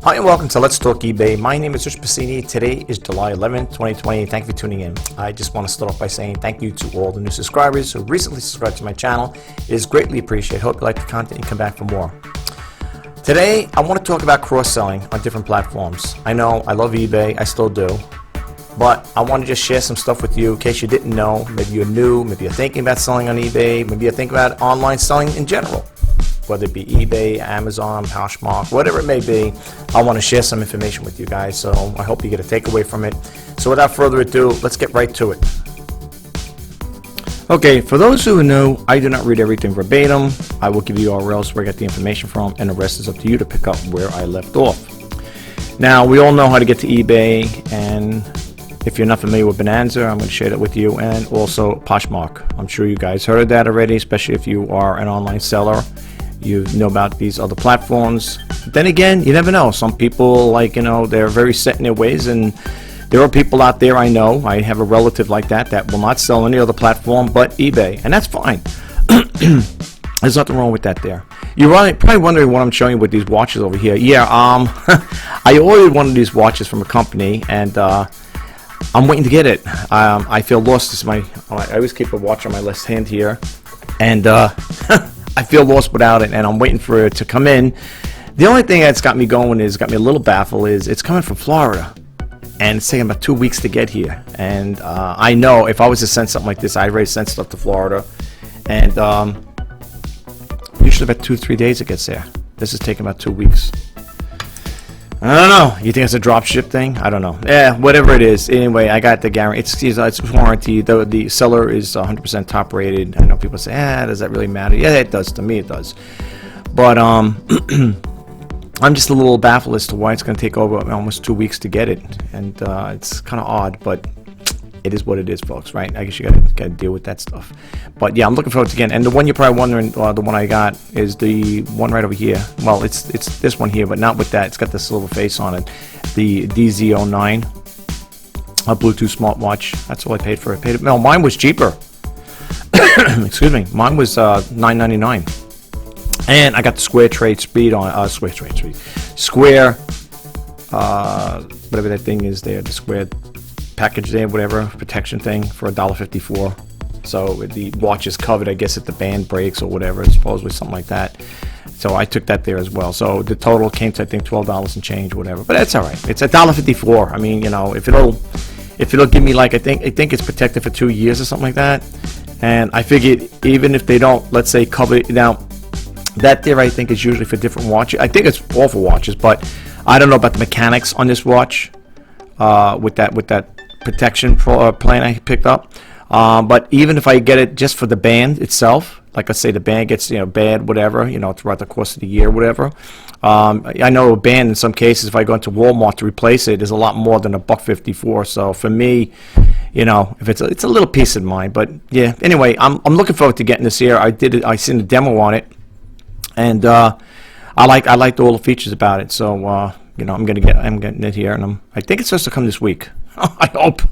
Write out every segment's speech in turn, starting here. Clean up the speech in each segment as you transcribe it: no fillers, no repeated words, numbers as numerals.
Hi and welcome to Let's Talk eBay. My name is Pasini. Today is July 11th, 2020. Thank you for tuning in. I just want to start off by saying thank you to all the new subscribers who recently subscribed to my channel. It is greatly appreciated. Hope you like the content and come back for more. Today, I want to talk about cross-selling on different platforms. I know I love eBay. I still do. But I want to just share some stuff with you in case you didn't know. Maybe you're new. Maybe you're thinking about selling on eBay. Maybe you're thinking about online selling in general. Whether it be eBay, Amazon, Poshmark, whatever it may be, I want to share some information with you guys, so I hope you get a takeaway from it. So without further ado, let's get right to it. Okay, for those who know, I do not read everything verbatim. I will give you URLs where I get the information from, and the rest is up to you to pick up where I left off. Now, we all know how to get to eBay, and if you're not familiar with Bonanza, I'm going to share that with you, and also Poshmark. I'm sure you guys heard of that already, especially if you are an online seller. You know about these other platforms. But then again, you never know. Some people, they're very set in their ways, and there are people out there I know. I have a relative like that will not sell any other platform but eBay, and that's fine. There's nothing wrong with that there. You're probably wondering what I'm showing you with these watches over here. Yeah, I ordered one of these watches from a company, and I'm waiting to get it. I feel lost. I always keep a watch on my left hand here, and I feel lost without it, and I'm waiting for it to come in. The only thing that's got me going got me a little baffled is it's coming from Florida, and it's taking about 2 weeks to get here. And I know if I was to send something like this, I'd already sent stuff to Florida, and usually about 2-3 days it gets there. This is taking about 2 weeks. I don't know. You think it's a drop ship thing? I don't know. Yeah, whatever it is. Anyway, I got the guarantee. It's warranty. The seller is 100% top rated. I know people say, does that really matter? Yeah, it does. To me, it does. But I'm just a little baffled as to why it's going to take over almost 2 weeks to get it, and it's kind of odd, but it is what it is, folks. Right? I guess you got to deal with that stuff. But yeah, I'm looking forward to again. And the one you're probably wondering, the one I got is the one right over here. Well, it's this one here, but not with that. It's got this little face on it. The DZ09, a Bluetooth smartwatch. That's all I paid for it. No, mine was cheaper. Excuse me. Mine was $9.99, and I got the Square Trade Speed on Square. Whatever that thing is there, the Square package there, whatever protection thing for $1.54. So the watch is covered, I guess, if the band breaks or whatever, supposedly something like that. So I took that there as well. So the total came to, I think, $12 and change, whatever. But that's all right. It's $1.54. I mean, if it'll give me, like, I think it's protected for 2 years or something like that. And I figured even if they don't, let's say, cover it now, that there I think is usually for different watches. I think it's all for watches, but I don't know about the mechanics on this watch with that protection plan I picked up. But even if I get it just for the band itself, like let's say the band gets bad, whatever, throughout the course of the year, whatever. I know a band in some cases, if I go into Walmart to replace it, is a lot more than $1.54. So for me, if it's a little peace of mind. But yeah, anyway, I'm looking forward to getting this here. I seen the demo on it, and I liked all the features about it. So I'm getting it here, and I think it's supposed to come this week. I hope.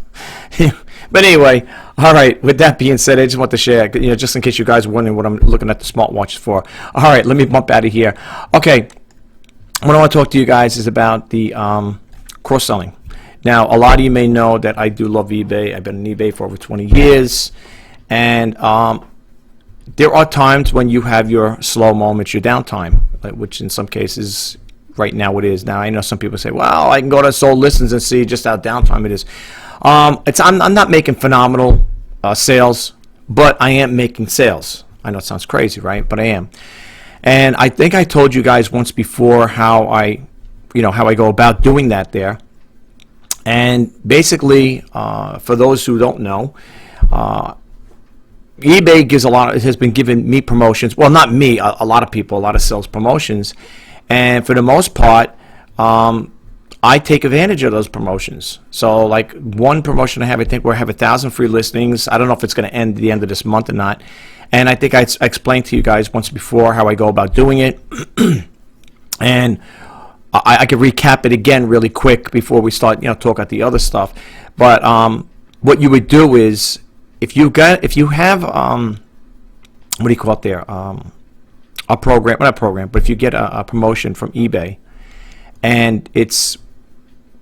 But anyway, all right, with that being said, I just want to share, just in case you guys are wondering what I'm looking at the smartwatches for. All right, let me bump out of here. Okay, what I want to talk to you guys is about the cross-selling. Now, a lot of you may know that I do love eBay. I've been on eBay for over 20 years, and there are times when you have your slow moments, your downtime, which in some cases, right now it is. Now I know some people say, well, I can go to sold listings and see just how downtime it is. I'm not making phenomenal sales, but I am making sales. I know it sounds crazy, right? But I am. And I think I told you guys once before how I go about doing that there. And basically, for those who don't know, eBay has been giving me promotions. Well, not me, a lot of people, a lot of sales promotions. And for the most part, I take advantage of those promotions. So like one promotion I have, I think we have 1,000 free listings. I don't know if it's going to end at the end of this month or not. And I think I explained to you guys once before how I go about doing it. And I could recap it again really quick before we start, talk about the other stuff. But what you would do is if you have what do you call it there? A program, not a program, but if you get a promotion from eBay, and it's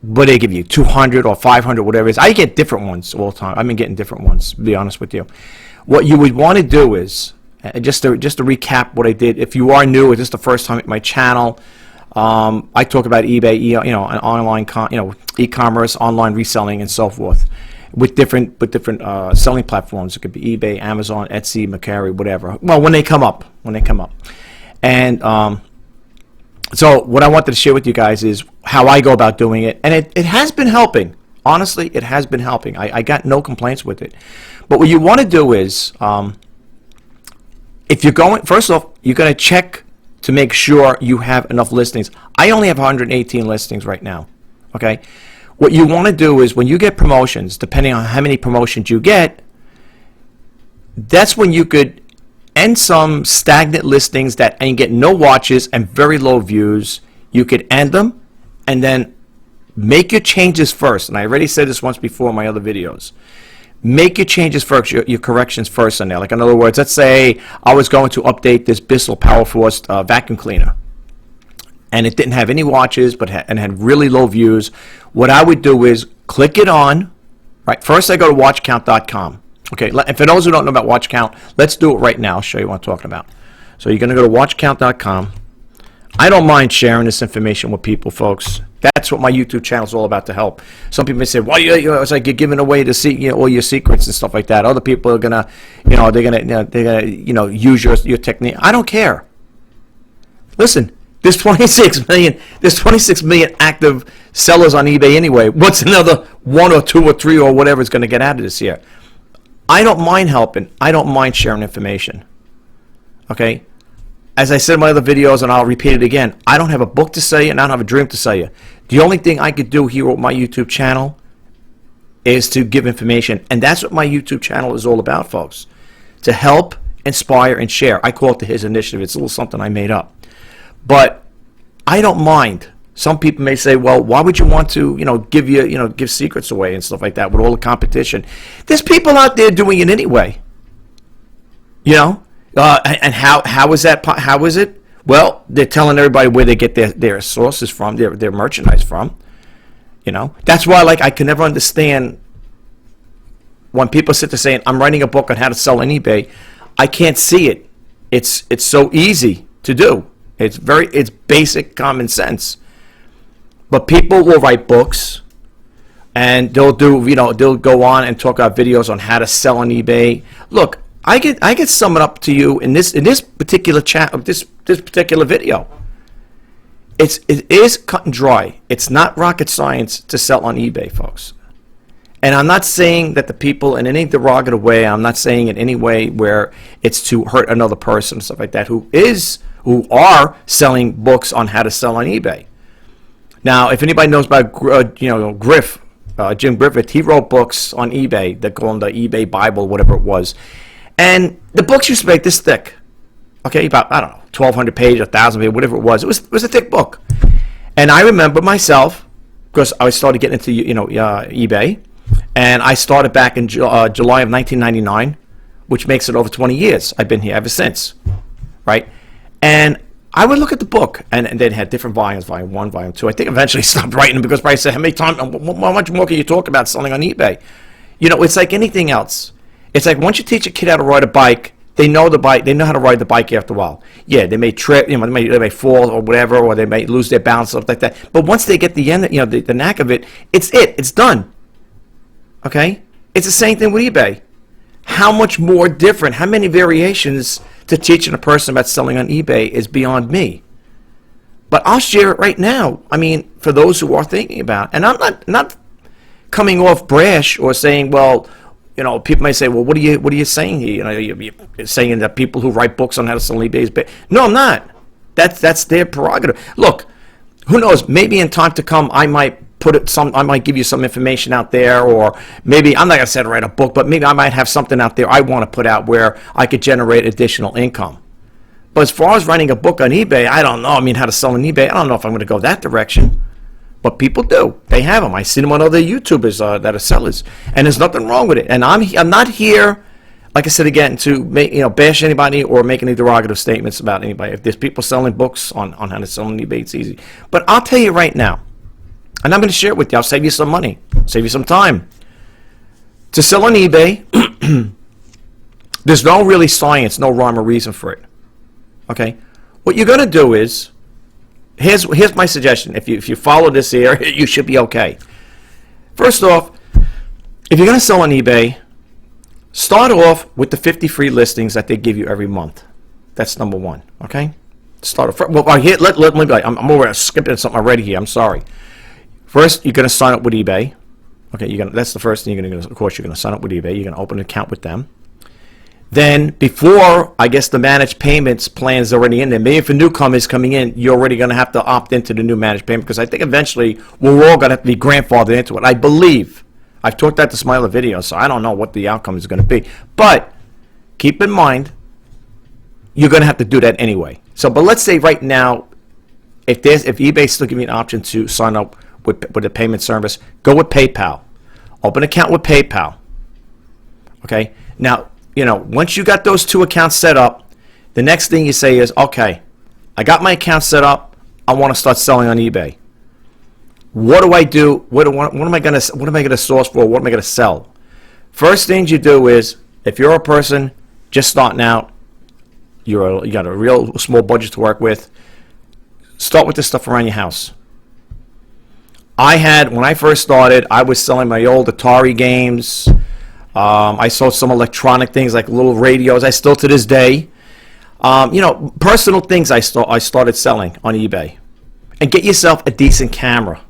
what they give you, 200 or 500, whatever it is. I get different ones all the time. I've been getting different ones, to be honest with you. What you would want to do is, just to recap what I did, if you are new or this is the first time at my channel, I talk about eBay, online, e-commerce, online reselling, and so forth, with different selling platforms. It could be eBay, Amazon, Etsy, Mercari, whatever. Well, when they come up, and so what I wanted to share with you guys is how I go about doing it, and it has been helping. Honestly, it has been helping. I got no complaints with it. But what you want to do is, if you're going, first off, you're going to check to make sure you have enough listings. I only have 118 listings right now. Okay, what you want to do is when you get promotions, depending on how many promotions you get, that's when you could end some stagnant listings that and get no watches and very low views. You could end them and then make your changes first. And I already said this once before in my other videos. Make your changes first, your corrections first in there. Like, in other words, let's say I was going to update this Bissell Power Force vacuum cleaner, and it didn't have any watches, and had really low views. What I would do is click it on. Right, first I go to watchcount.com. Okay, and for those who don't know about watch count, let's do it right now. I'll show you what I'm talking about. So you're going to go to watchcount.com. I don't mind sharing this information with people, folks. That's what my YouTube channel is all about, to help. Some people may say, "Well, it's like you're giving away all your secrets and stuff like that." Other people are gonna, use your technique. I don't care. Listen, there's 26 million active sellers on eBay anyway. What's another 1 or 2 or 3 or whatever is going to get out of this here? I don't mind helping. I don't mind sharing information. Okay? As I said in my other videos, and I'll repeat it again, I don't have a book to sell you, and I don't have a dream to sell you. The only thing I could do here with my YouTube channel is to give information. And that's what my YouTube channel is all about, folks. To help, inspire, and share. I call it the His Initiative. It's a little something I made up. But I don't mind. Some people may say, well, why would you want to, give secrets away and stuff like that with all the competition? There's people out there doing it anyway. And how is that? How is it? Well, they're telling everybody where they get their sources from, their merchandise from. That's why, I can never understand when people sit there saying, I'm writing a book on how to sell on eBay. I can't see it. It's so easy to do. It's basic common sense. But people will write books, and they'll go on and talk about videos on how to sell on eBay. Look, I could sum it up to you in this particular this particular video. It is cut and dry. It's not rocket science to sell on eBay, folks. And I'm not saying that the people in any derogative way. I'm not saying in any way where it's to hurt another person and stuff like that who are selling books on how to sell on eBay. Now, if anybody knows about Jim Griffith, he wrote books on eBay. They call them the eBay Bible, whatever it was. And the books used to make this thick. Okay, about, 1,200 pages, 1,000 pages, whatever it was. It was a thick book. And I remember myself, because I started getting into eBay, and I started back in July of 1999, which makes it over 20 years. I've been here ever since, right? And I would look at the book, and then had different volumes, volume 1, volume 2. I think eventually stopped writing them because I said, how much more can you talk about selling on eBay? It's like anything else. It's like once you teach a kid how to ride a bike, they know how to ride the bike after a while. Yeah, they may trip, they may fall or whatever, or they may lose their balance, stuff like that. But once they get the end, the knack of it, it's done. Okay? It's the same thing with eBay. How much more different, how many variations to teaching a person about selling on eBay is beyond me. But I'll share it right now. For those who are thinking about it. And I'm not coming off brash or saying, well, people may say, well, what are you saying here? You're saying that people who write books on how to sell on eBay is bad. No, I'm not. That's their prerogative. Look, who knows? Maybe in time to come, I might give you some information out there, or maybe I'm not going to say to write a book, but maybe I might have something out there I want to put out where I could generate additional income. But as far as writing a book on eBay, I don't know. How to sell on eBay, I don't know if I'm going to go that direction. But people do. They have them. I see them on other YouTubers that are sellers, and there's nothing wrong with it. And I'm not here. like I said again, to make, bash anybody or make any derogative statements about anybody. If there's people selling books on how to sell on eBay, it's easy. But I'll tell you right now, and I'm going to share it with you. I'll save you some money, save you some time. To sell on eBay, there's no really science, no rhyme or reason for it. Okay, what you're going to do is, here's my suggestion. If you follow this here, you should be okay. First off, if you're going to sell on eBay, start off with the 50 free listings that they give you every month. That's number one. Okay, start off. Well, here, let me be. I'm over skipping something already here. I'm sorry. First, you're going to sign up with eBay. Okay, that's the first thing you're going to. Of course, you're going to sign up with eBay. You're going to open an account with them. Then, before I guess the managed payments plan is already in there. Maybe for newcomers coming in, you're already going to have to opt into the new managed payment, because I think eventually we're all going to have to be grandfathered into it. I believe. I've talked about this in my other videos, so I don't know what the outcome is going to be. But keep in mind, you're going to have to do that anyway. So, but let's say right now, if eBay still giving you an option to sign up with a payment service, go with PayPal. Open an account with PayPal. Okay. Now, once you got those two accounts set up, the next thing you say is, okay, I got my account set up. I want to start selling on eBay. What do I do? What am I gonna source for? What am I gonna sell? First things you do is, if you're a person just starting out, you got a real small budget to work with, start with this stuff around your house. When I first started, I was selling my old Atari games. I sold some electronic things like little radios. I still to this day, personal things I started selling on eBay. And get yourself a decent camera.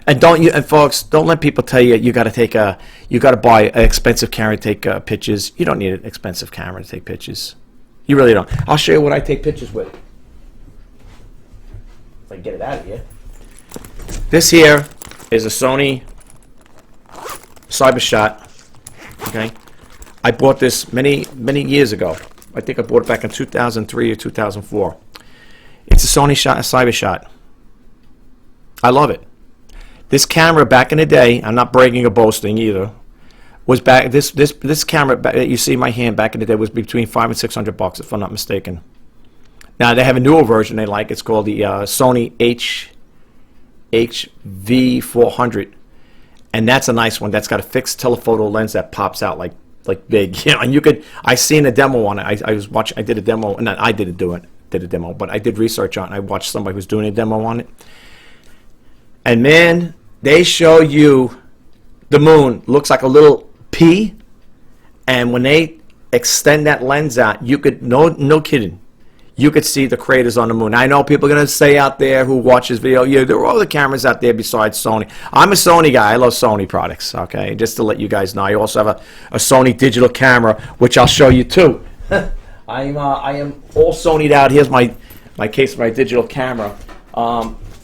And folks, don't let people tell you got to buy an expensive camera to take pictures. You don't need an expensive camera to take pictures. You really don't. I'll show you what I take pictures with. If I can get it out of here. This here is a Sony CyberShot. Okay, I bought this many years ago. I think I bought it back in 2003 or 2004. It's a Sony CyberShot. I love it. This camera back in the day, I'm not bragging or boasting either, was back. This camera that you see in my hand back in the day was between $500 and $600, if I'm not mistaken. Now they have a newer version they like. It's called the Sony HV400, and that's a nice one. That's got a fixed telephoto lens that pops out like big. And I seen a demo on it. I did a demo, and I didn't did a demo, but I did research on it. I watched somebody who was doing a demo on it. And man, they show you the moon looks like a little pea, and when they extend that lens out, you could no kidding, you could see the craters on the moon. I know people are gonna say out there who watch this video, yeah, there are other cameras out there besides Sony. I'm a Sony guy. I love Sony products. Okay, just to let you guys know, I also have a Sony digital camera, which I'll show you too. I am all Sony'd out. Here's my case of my digital camera.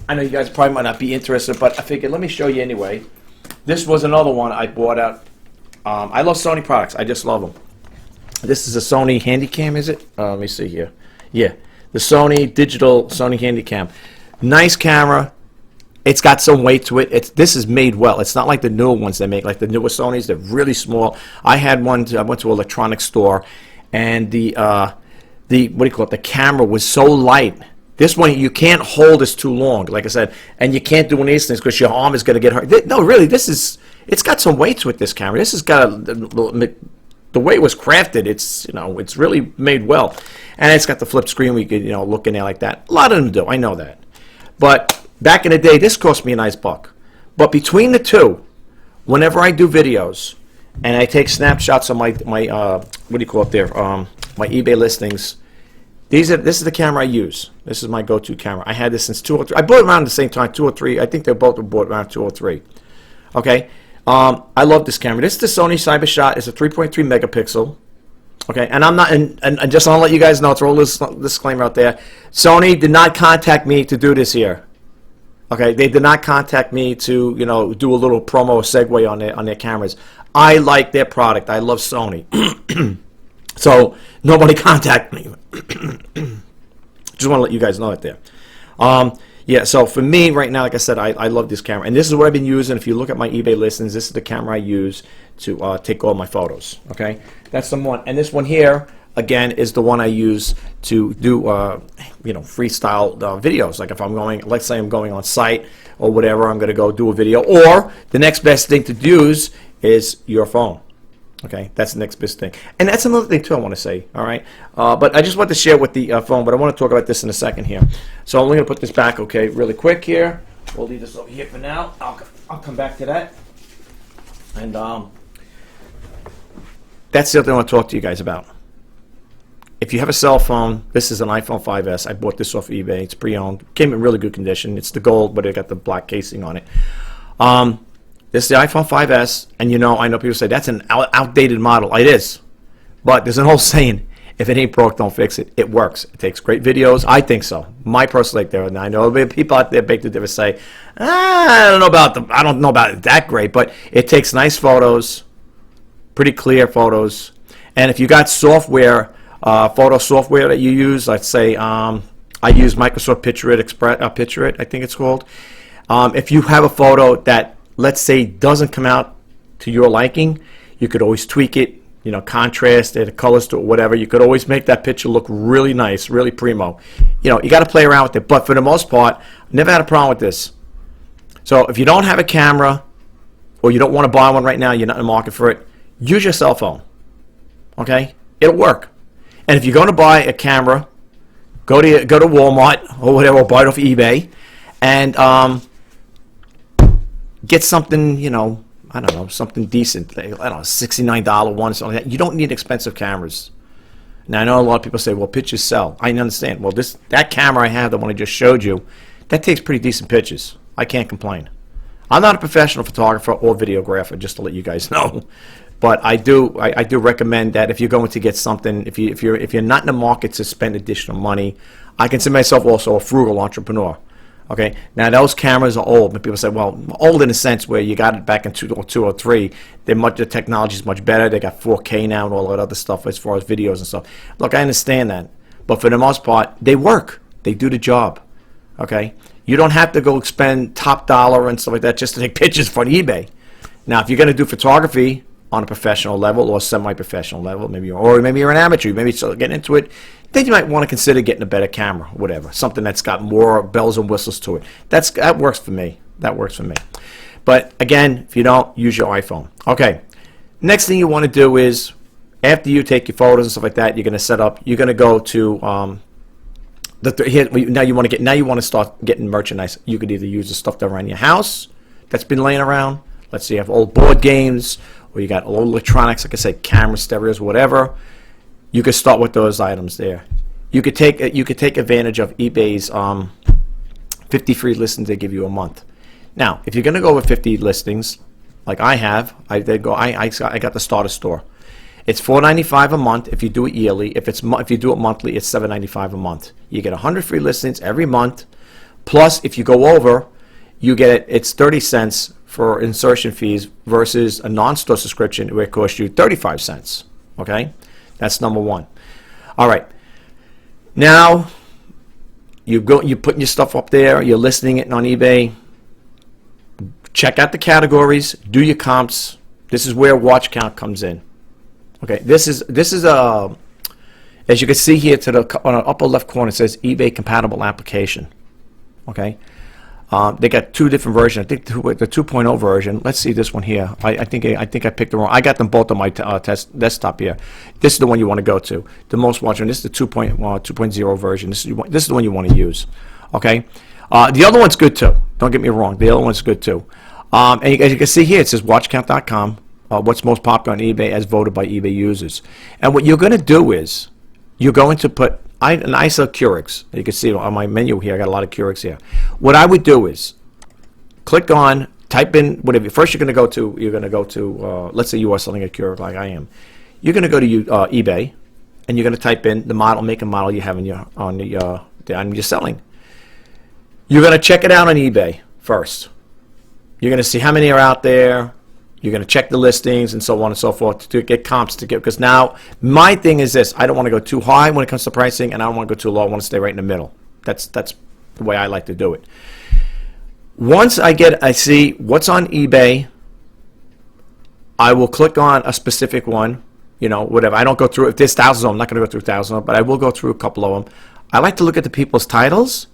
I know you guys probably might not be interested, but I figured let me show you anyway. This was another one I bought out. I love Sony products. I just love them. This is a Sony Handycam, is it? Let me see here. Yeah, the Sony digital Sony Handycam. Nice camera. It's got some weight to it. This is made well. It's not like the newer ones they make, like the newer Sonys. They're really small. I had one. I went to an electronics store, and the what do you call it? The camera was so light. This one, you can't hold this too long, like I said, and you can't do any of these things because your arm is going to get hurt. No, really, it's got some weight to it, this camera. This has got the way it was crafted, it's really made well. And it's got the flip screen where you could, look in there like that. A lot of them do, I know that. But back in the day, this cost me a nice buck. But between the two, whenever I do videos, and I take snapshots of my what do you call it there, my eBay listings, this is the camera I use. This is my go-to camera. I had this since 2003. I bought it around the same time, 2003. I think they both were bought around 2003. Okay, I love this camera. This is the Sony CyberShot. It's a 3.3 megapixel. Okay, and I'm not, and just want to let you guys know, throw this disclaimer out there. Sony did not contact me to do this here. Okay, they did not contact me to do a little promo segue on their cameras. I like their product. I love Sony. So nobody contact me. Just want to let you guys know it there. Yeah, so for me right now, like I said, I love this camera. And this is what I've been using. If you look at my eBay listings, this is the camera I use to take all my photos. Okay, that's the one. And this one here, again, is the one I use to do, freestyle videos. Like if I'm going, let's say I'm going on site or whatever, I'm going to go do a video. Or the next best thing to use is your phone. Okay, that's the next best thing. And that's another thing, too, I want to say, all right? But I just want to share with the phone, but I want to talk about this in a second here. So I'm going to put this back, okay, really quick here. We'll leave this over here for now. I'll come back to that. And that's the other thing I want to talk to you guys about. If you have a cell phone, this is an iPhone 5S. I bought this off eBay. It's pre-owned. Came in really good condition. It's the gold, but it got the black casing on it. This is the iPhone 5S, and I know people say that's an outdated model. It is. But there's an old saying, if it ain't broke, don't fix it. It works. It takes great videos. I think so. My personal there. And I know people out there beg to differ say, I don't know about it that great, but it takes nice photos, pretty clear photos. And if you got software, photo software that you use, let's say I use Microsoft Picture It, I think it's called. If you have a photo that, let's say, doesn't come out to your liking, you could always tweak it, contrast it, colors to it, whatever. You could always make that picture look really nice, really primo. You got to play around with it. But for the most part, never had a problem with this. So if you don't have a camera or you don't want to buy one right now, you're not in the market for it, use your cell phone. Okay? It'll work. And if you're going to buy a camera, go to Walmart or whatever, or buy it off eBay, and get something, I don't know, something decent. I don't know, $69 one, something like that. You don't need expensive cameras. Now, I know a lot of people say, well, pictures sell. I understand. Well, that camera I have, the one I just showed you, that takes pretty decent pictures. I can't complain. I'm not a professional photographer or videographer, just to let you guys know. But I do recommend that if you're going to get something, if you're not in the market to spend additional money, I consider myself also a frugal entrepreneur. Okay, now those cameras are old, but people say, well, old in a sense where you got it back in 2003. The technology is much better. They got 4K now and all that other stuff as far as videos and stuff. Look, I understand that, but for the most part, they work. They do the job. Okay, you don't have to go spend top dollar and stuff like that just to take pictures for eBay. Now, if you're going to do photography on a professional level or semi-professional level, maybe you're an amateur, maybe still getting into it, then you might want to consider getting a better camera, whatever, something that's got more bells and whistles to it. That works for me. That works for me. But again, if you don't, use your iPhone. Okay. Next thing you want to do is, after you take your photos and stuff like that, you're going to set up. You're going to go to now you want to start getting merchandise. You could either use the stuff that's around your house that's been laying around. Let's say you have old board games, or you got old electronics, like I said, cameras, stereos, whatever. You could start with those items there. You could take advantage of eBay's 50 free listings they give you a month. Now, if you're going to go over 50 listings, like I have, I got the starter store. It's $4.95 a month if you do it yearly. If you do it monthly, it's $7.95 a month. You get 100 free listings every month. Plus, if you go over, you get it's 30 cents for insertion fees versus a non-store subscription where it costs you 35 cents. Okay? That's number one. All right. Now, you're putting your stuff up there. You're listing it on eBay. Check out the categories. Do your comps. This is where watch count comes in. Okay. This is as you can see here on the upper left corner, it says eBay compatible application. Okay. They got two different versions. I think the 2.0 version. Let's see this one here. I think I picked the wrong. I got them both on my test desktop here. This is the one you want to go to. The most watched one. This is the 2.0 version. This is the one you want to use. Okay. The other one's good too. Don't get me wrong. The other one's good too. And as you can see here, it says watchcount.com. What's most popular on eBay as voted by eBay users. And what you're going to do is you're going to put. I sell Keurigs. You can see on my menu here, I got a lot of Keurigs here. What I would do is type in whatever. First, you're going to go to, let's say you are selling a Keurig like I am. You're going to go to eBay, and you're going to type in the model, make and model you have on your selling. You're going to check it out on eBay first. You're going to see how many are out there. You're going to check the listings and so on and so forth to get comps because now my thing is this: I don't want to go too high when it comes to pricing, and I don't want to go too low. I want to stay right in the middle. That's the way I like to do it. Once I see what's on eBay, I will click on a specific one, you know, whatever. I don't go through, if there's thousands of them, I'm not going to go through thousands of them, but I will go through a couple of them. I like to look at the people's titles,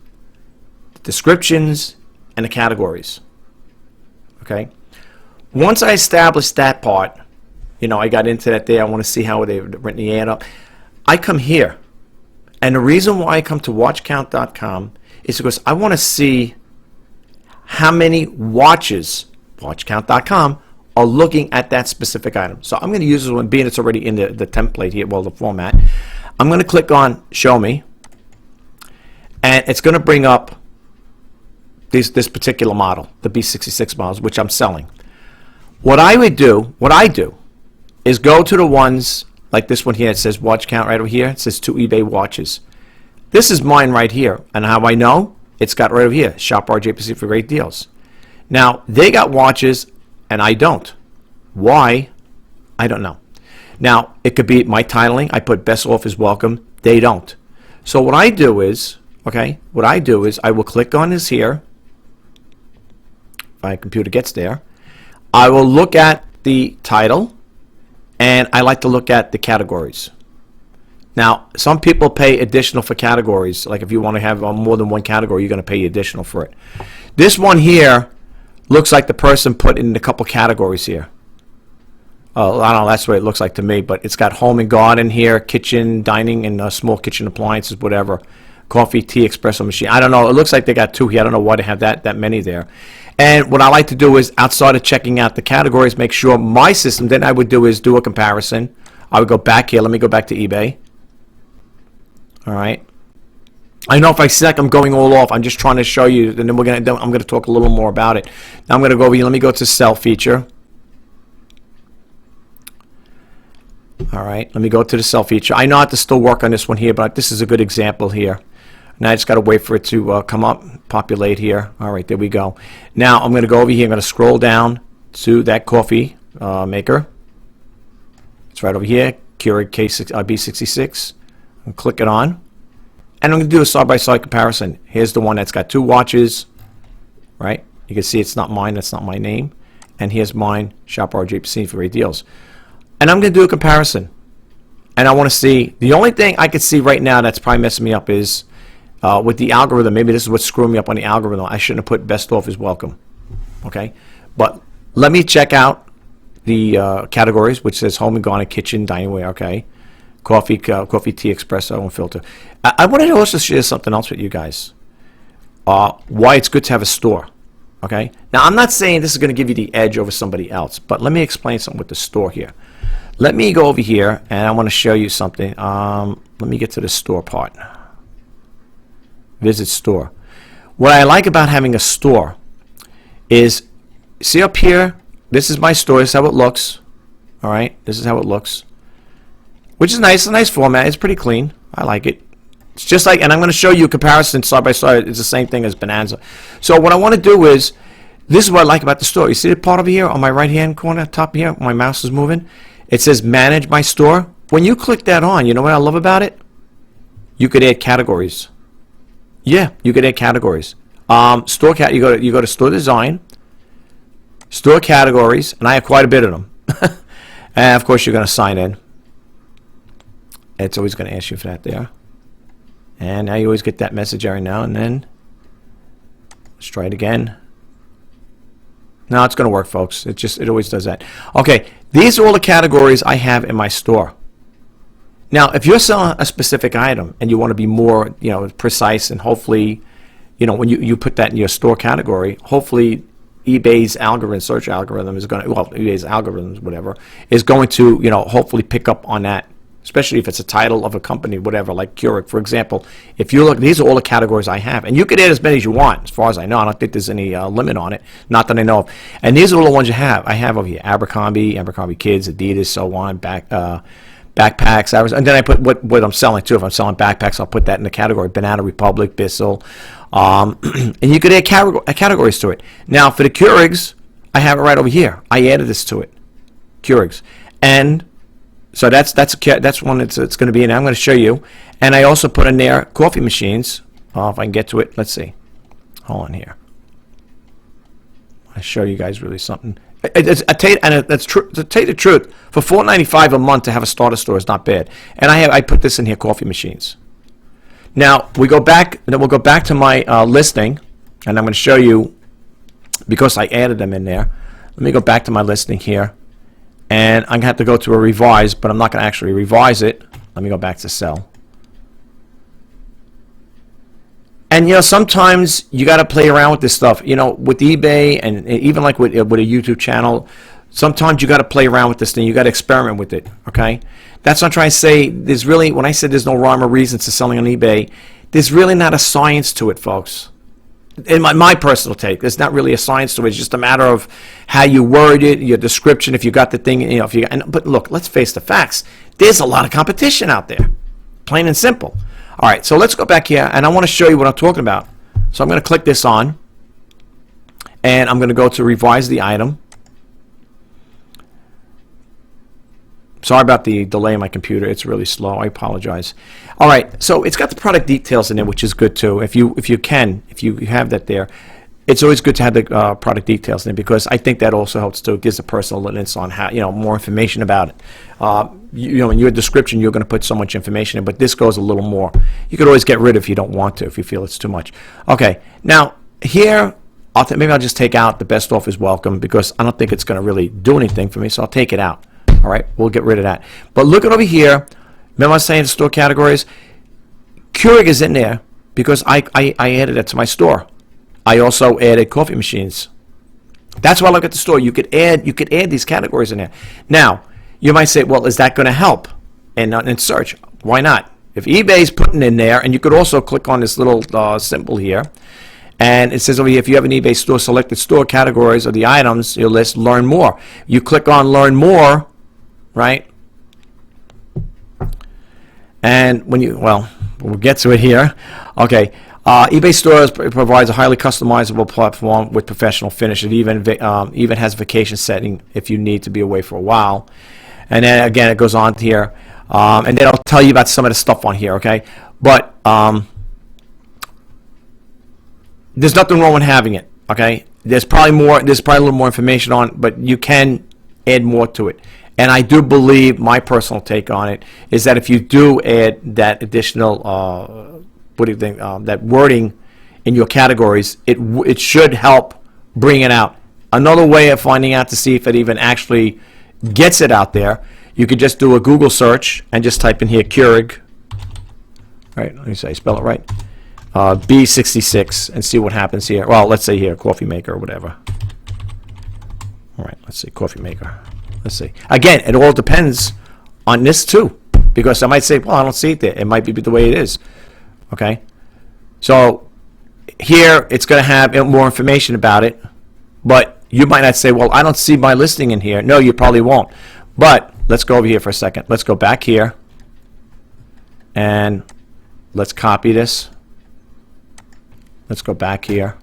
the descriptions, and the categories. Okay? Once I establish that part, you know, I got into that there, I want to see how they've written the ad up. I come here. And the reason why I come to watchcount.com is because I want to see how many watches, watchcount.com, are looking at that specific item. So I'm going to use this one, being it's already in the template here, well, the format. I'm going to click on Show Me, and it's going to bring up this particular model, the B66 models, which I'm selling. What I do, is go to the ones like this one here. It says Watch Count right over here. It says 2 eBay watches. This is mine right here, and how I know? It's got right over here, Shop RJPC for great deals. Now they got watches and I don't. Why? I don't know. Now, it could be my titling. I put best off is welcome. They don't. So what I do is, okay, I will click on this here. If my computer gets there. I will look at the title, and I like to look at the categories. Now, some people pay additional for categories. Like if you want to have more than one category, you're going to pay additional for it. This one here looks like the person put in a couple categories here. Oh, I don't know, that's the way it looks like to me, but it's got home and garden here, kitchen, dining, and small kitchen appliances, whatever. Coffee, tea, espresso machine. I don't know. It looks like they got 2 here. I don't know why they have that many there. And what I like to do is, outside of checking out the categories, make sure my system, then I would do is do a comparison. I would go back here. Let me go back to eBay. All right. I know if I see like I'm going all off, I'm just trying to show you, and then I'm going to talk a little more about it. Now I'm going to go over here. Let me go to Sell feature. All right. Let me go to the Sell feature. I know I have to still work on this one here, but this is a good example here. Now I just got to wait for it to come up, populate here. All right, there we go. Now I'm going to go over here. I'm going to scroll down to that coffee maker. It's right over here, Keurig B66. I'm click it on, and I'm going to do a side-by-side comparison. Here's the one that's got 2 watches, right? You can see it's not mine. That's not my name. And here's mine, Shop RJPC for great deals. And I'm going to do a comparison. And I want to see, the only thing I could see right now that's probably messing me up is with the algorithm. Maybe this is what's screwing me up on the algorithm. I shouldn't have put best off is welcome. Okay? But let me check out the categories, which says home and garden, kitchen, dining ware, okay? Coffee, tea, espresso, and filter. I wanted to also share something else with you guys. Why it's good to have a store. Okay? Now, I'm not saying this is going to give you the edge over somebody else, but let me explain something with the store here. Let me go over here, and I want to show you something. Let me get to the store part. Visit store. What I like about having a store is, see up here, this is my store. This is how it looks. All right? This is how it looks. Which is nice. It's a nice format. It's pretty clean. I like it. It's just like, and I'm going to show you a comparison side by side. It's the same thing as Bonanza. So what I want to do is, this is what I like about the store. You see the part over here on my right-hand corner, top here, my mouse is moving. It says Manage My Store. When you click that on, you know what I love about it? You could add categories. Yeah, you could add categories. You go to Store Design, Store Categories, and I have quite a bit of them. And of course, you're going to sign in. It's always going to ask you for that there. And now you always get that message every now and then. Let's try it again. No, it's going to work, folks. It always does that. Okay, these are all the categories I have in my store. Now, if you're selling a specific item and you want to be more, precise, and hopefully, when you put that in your store category, hopefully eBay's algorithm, search algorithm is going to, eBay's algorithms, whatever, is going to, hopefully pick up on that. Especially if it's a title of a company, whatever, like Keurig, for example. If you look, these are all the categories I have. And you can add as many as you want, as far as I know. I don't think there's any limit on it. Not that I know of. And these are all the ones you have. I have over here Abercrombie Kids, Adidas, so on, backpacks. And then I put what I'm selling, too. If I'm selling backpacks, I'll put that in the category. Banana Republic, Bissell. And you could add categories to it. Now, for the Keurigs, I have it right over here. I added this to it, Keurigs. And so that's one it's going to be in. I'm going to show you. And I also put in there coffee machines. if I can get to it. Let's see. Hold on here. I'll show you guys really something. I tell you, and that's true. To tell you the truth, for $4.95 a month to have a starter store is not bad. And I put this in here, coffee machines. Now we go back. Then we'll go back to my listing, and I'm going to show you because I added them in there. Let me go back to my listing here, and I'm going to have to go to a revise, but I'm not going to actually revise it. Let me go back to sell. And you know, sometimes you got to play around with this stuff. You know, with eBay and even like with a YouTube channel, sometimes you got to play around with this thing. You got to experiment with it. Okay, that's what I'm trying to say. There's really, when I said there's no rhyme or reason to selling on eBay, there's really not a science to it, folks. In my personal take, there's not really a science to it. It's just a matter of how you word it, your description. If you got the thing, you know, if you. But look, let's face the facts. There's a lot of competition out there, plain and simple. All right, so let's go back here, and I want to show you what I'm talking about. So I'm going to click this on, and I'm going to go to revise the item. Sorry about the delay in my computer. It's really slow. I apologize. All right, so it's got the product details in there, which is good too. If you have that there, it's always good to have the product details in there because I think that also helps too. It gives a personal lens on how, you know, more information about it. You know, in your description, you're going to put so much information in, but this goes a little more. You could always get rid of if you don't want to, if you feel it's too much. Okay, now here, maybe I'll just take out the best offer is welcome because I don't think it's going to really do anything for me, so I'll take it out. All right, we'll get rid of that. But look at over here. Remember I was saying store categories? Keurig is in there because I added it to my store. I also added coffee machines. That's why I look at the store. You could add these categories in there. Now, you might say, well, is that going to help in search? Why not? If eBay's putting in there, and you could also click on this little symbol here, and it says over here, if you have an eBay store, select the store categories of the items, your list, learn more. You click on learn more, right? And when you, well, we'll get to it here. Okay. eBay Stores provides a highly customizable platform with professional finish. It even has vacation setting if you need to be away for a while. And then again, it goes on here, and then I'll tell you about some of the stuff on here. Okay, but there's nothing wrong with having it. Okay, there's probably more. There's probably a little more information on, but you can add more to it. And I do believe my personal take on it is that if you do add that additional what do you think? That wording in your categories, it should help bring it out. Another way of finding out to see if it even actually gets it out there, you could just do a Google search and just type in here Keurig. Right? Let me say, spell it right. B66 and see what happens here. Well, let's say here coffee maker or whatever. All right, let's see coffee maker. Let's see. Again, it all depends on this too, because I might say, well, I don't see it there. It might be the way it is. Okay, so here it's going to have more information about it, but you might not say, well, I don't see my listing in here. No, you probably won't. But let's go over here for a second. Let's go back here and let's copy this. Let's go back here.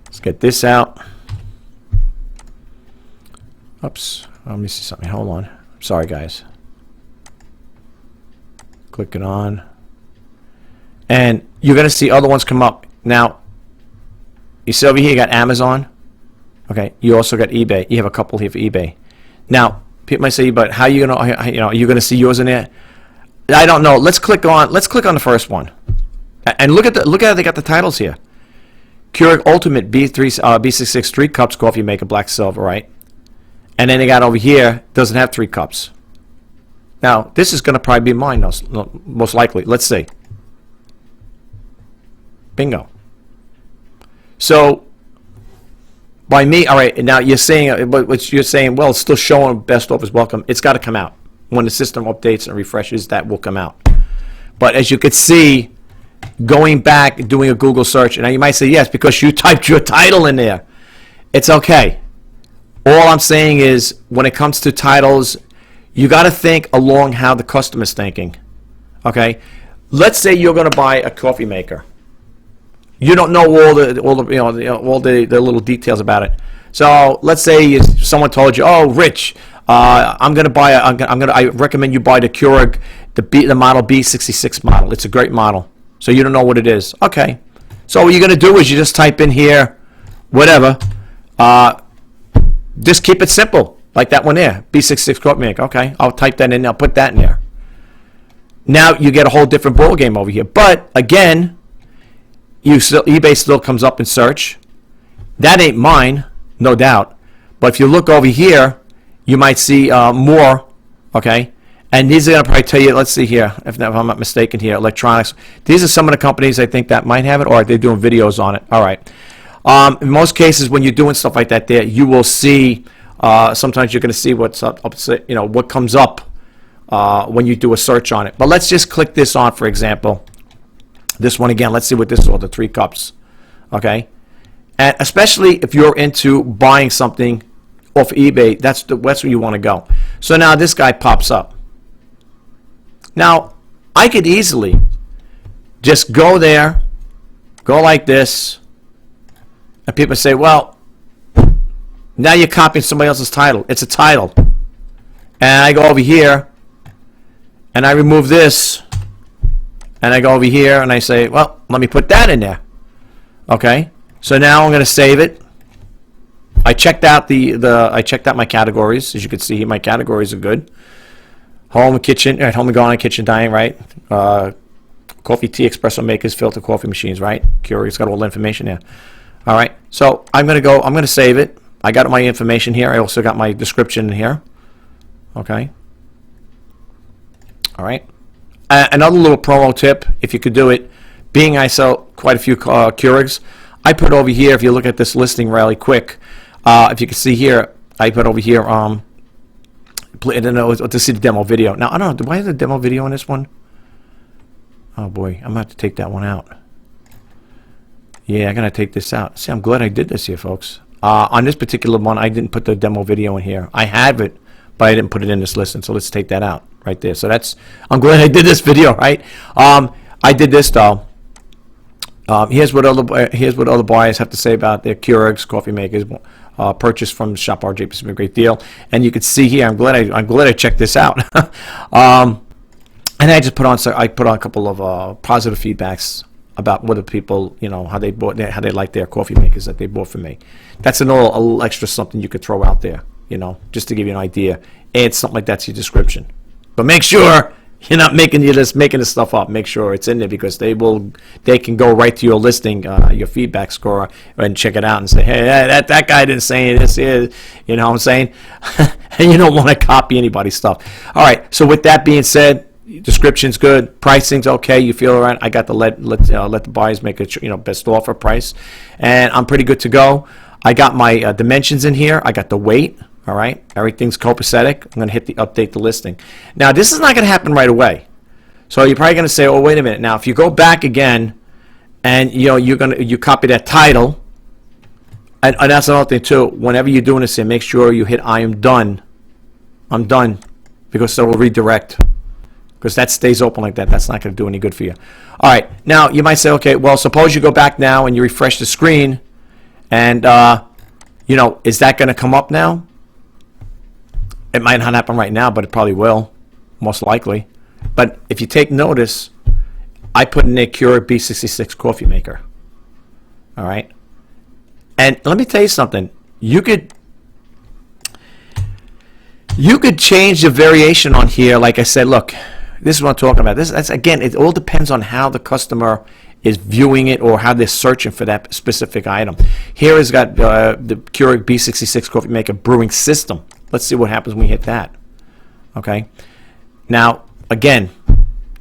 Let's get this out. Oops, let me see something. Hold on. Sorry, guys. Click it on. And you're going to see other ones come up. Now, you see over here you got Amazon. Okay, you also got eBay. You have a couple here for eBay. Now, people might say, but how are you going to, are you going to see yours in there? I don't know. Let's click on the first one. And look at how they got the titles here. Keurig Ultimate B66 3 cups coffee maker, black silver, right? And then they got over here, doesn't have 3 cups. Now, this is going to probably be mine, most likely. Let's see. Bingo. So, by me, all right, now you're saying, but you're saying, well, it's still showing best offers welcome. It's got to come out. When the system updates and refreshes, that will come out. But as you could see, going back, doing a Google search, and now you might say, yes, because you typed your title in there. It's okay. All I'm saying is, when it comes to titles, you got to think along how the customer's thinking. Okay, let's say you're going to buy a coffee maker. You don't know all the little details about it. So let's say someone told you, "Oh, Rich, I'm going to buy. I recommend you buy the Keurig, the model B66 model. It's a great model." So you don't know what it is. Okay. So what you're going to do is you just type in here, whatever. Just keep it simple, like that one there, B66 Coffee Maker. Okay, I'll type that in. I'll put that in there. Now you get a whole different ball game over here. But again, eBay still comes up in search. That ain't mine, no doubt. But if you look over here, you might see more. Okay, and these are going to probably tell you. Let's see here, if I'm not mistaken here, electronics. These are some of the companies I think that might have it, or they're doing videos on it. All right. In most cases, when you're doing stuff like that, there you will see. Sometimes you're going to see what's up, what comes up when you do a search on it. But let's just click this on, for example. This one again. Let's see what this is. All the 3 cups. Okay, and especially if you're into buying something off eBay, that's where you want to go. So now this guy pops up. Now I could easily just go there, go like this. And people say, well, now you're copying somebody else's title. It's a title. And I go over here, and I remove this, and I go over here, and I say, well, let me put that in there. Okay? So now I'm going to save it. I checked out I checked out my categories. As you can see, my categories are good. Home and kitchen, home and garden, kitchen, dining, right? Coffee, tea, espresso makers, filter coffee machines, right? Keurig's got all the information there. All right, so I'm going to save it. I got my information here. I also got my description in here. Okay. All right. Another little promo tip, if you could do it, being I sell quite a few Keurigs, I put over here, if you look at this listing really quick, if you can see here, I put over here, to see the demo video. Now, I don't know, do I have the demo video on this one? Oh boy, I'm going to have to take that one out. Yeah, I'm going to take this out. See, I'm glad I did this here, folks. On this particular one, I didn't put the demo video in here. I have it, but I didn't put it in this listing. So let's take that out right there. So I'm glad I did this video, right? I did this, though. Here's what other buyers have to say about their Keurigs, coffee makers, purchased from Shop RJ. It's been a great deal. And you can see here, I'm glad I checked this out. And I just put on a couple of positive feedbacks about what the people, how they like their coffee makers that they bought from me. That's a little extra something you could throw out there, just to give you an idea. Add something like that to your description. But make sure you're not making this stuff up. Make sure it's in there, because they can go right to your listing, your feedback score, and check it out and say, hey, that guy didn't say this here, you know what I'm saying? And you don't want to copy anybody's stuff. All right, so with that being said, description's good, pricing's okay, you feel all right. I got to let the buyers make a best offer price, and I'm pretty good to go. I got my dimensions in here. I got the weight. All right, everything's copacetic. I'm going to hit the update the listing. Now this is not going to happen right away, so you're probably going to say, oh, wait a minute. Now if you go back again, and you copy that title, and that's another thing too. Whenever you're doing this, make sure you hit I am done. I'm done, because it will redirect. Because that stays open like that. That's not going to do any good for you. All right. Now, you might say, okay, well, suppose you go back now and you refresh the screen, and, is that going to come up now? It might not happen right now, but it probably will, most likely. But if you take notice, I put in a Keurig B66 coffee maker. All right. And let me tell you something. You could change the variation on here. Like I said, look. This is what I'm talking about. That's again, it all depends on how the customer is viewing it or how they're searching for that specific item. Here has got the Keurig B66 coffee maker brewing system. Let's see what happens when we hit that. Okay. Now, again,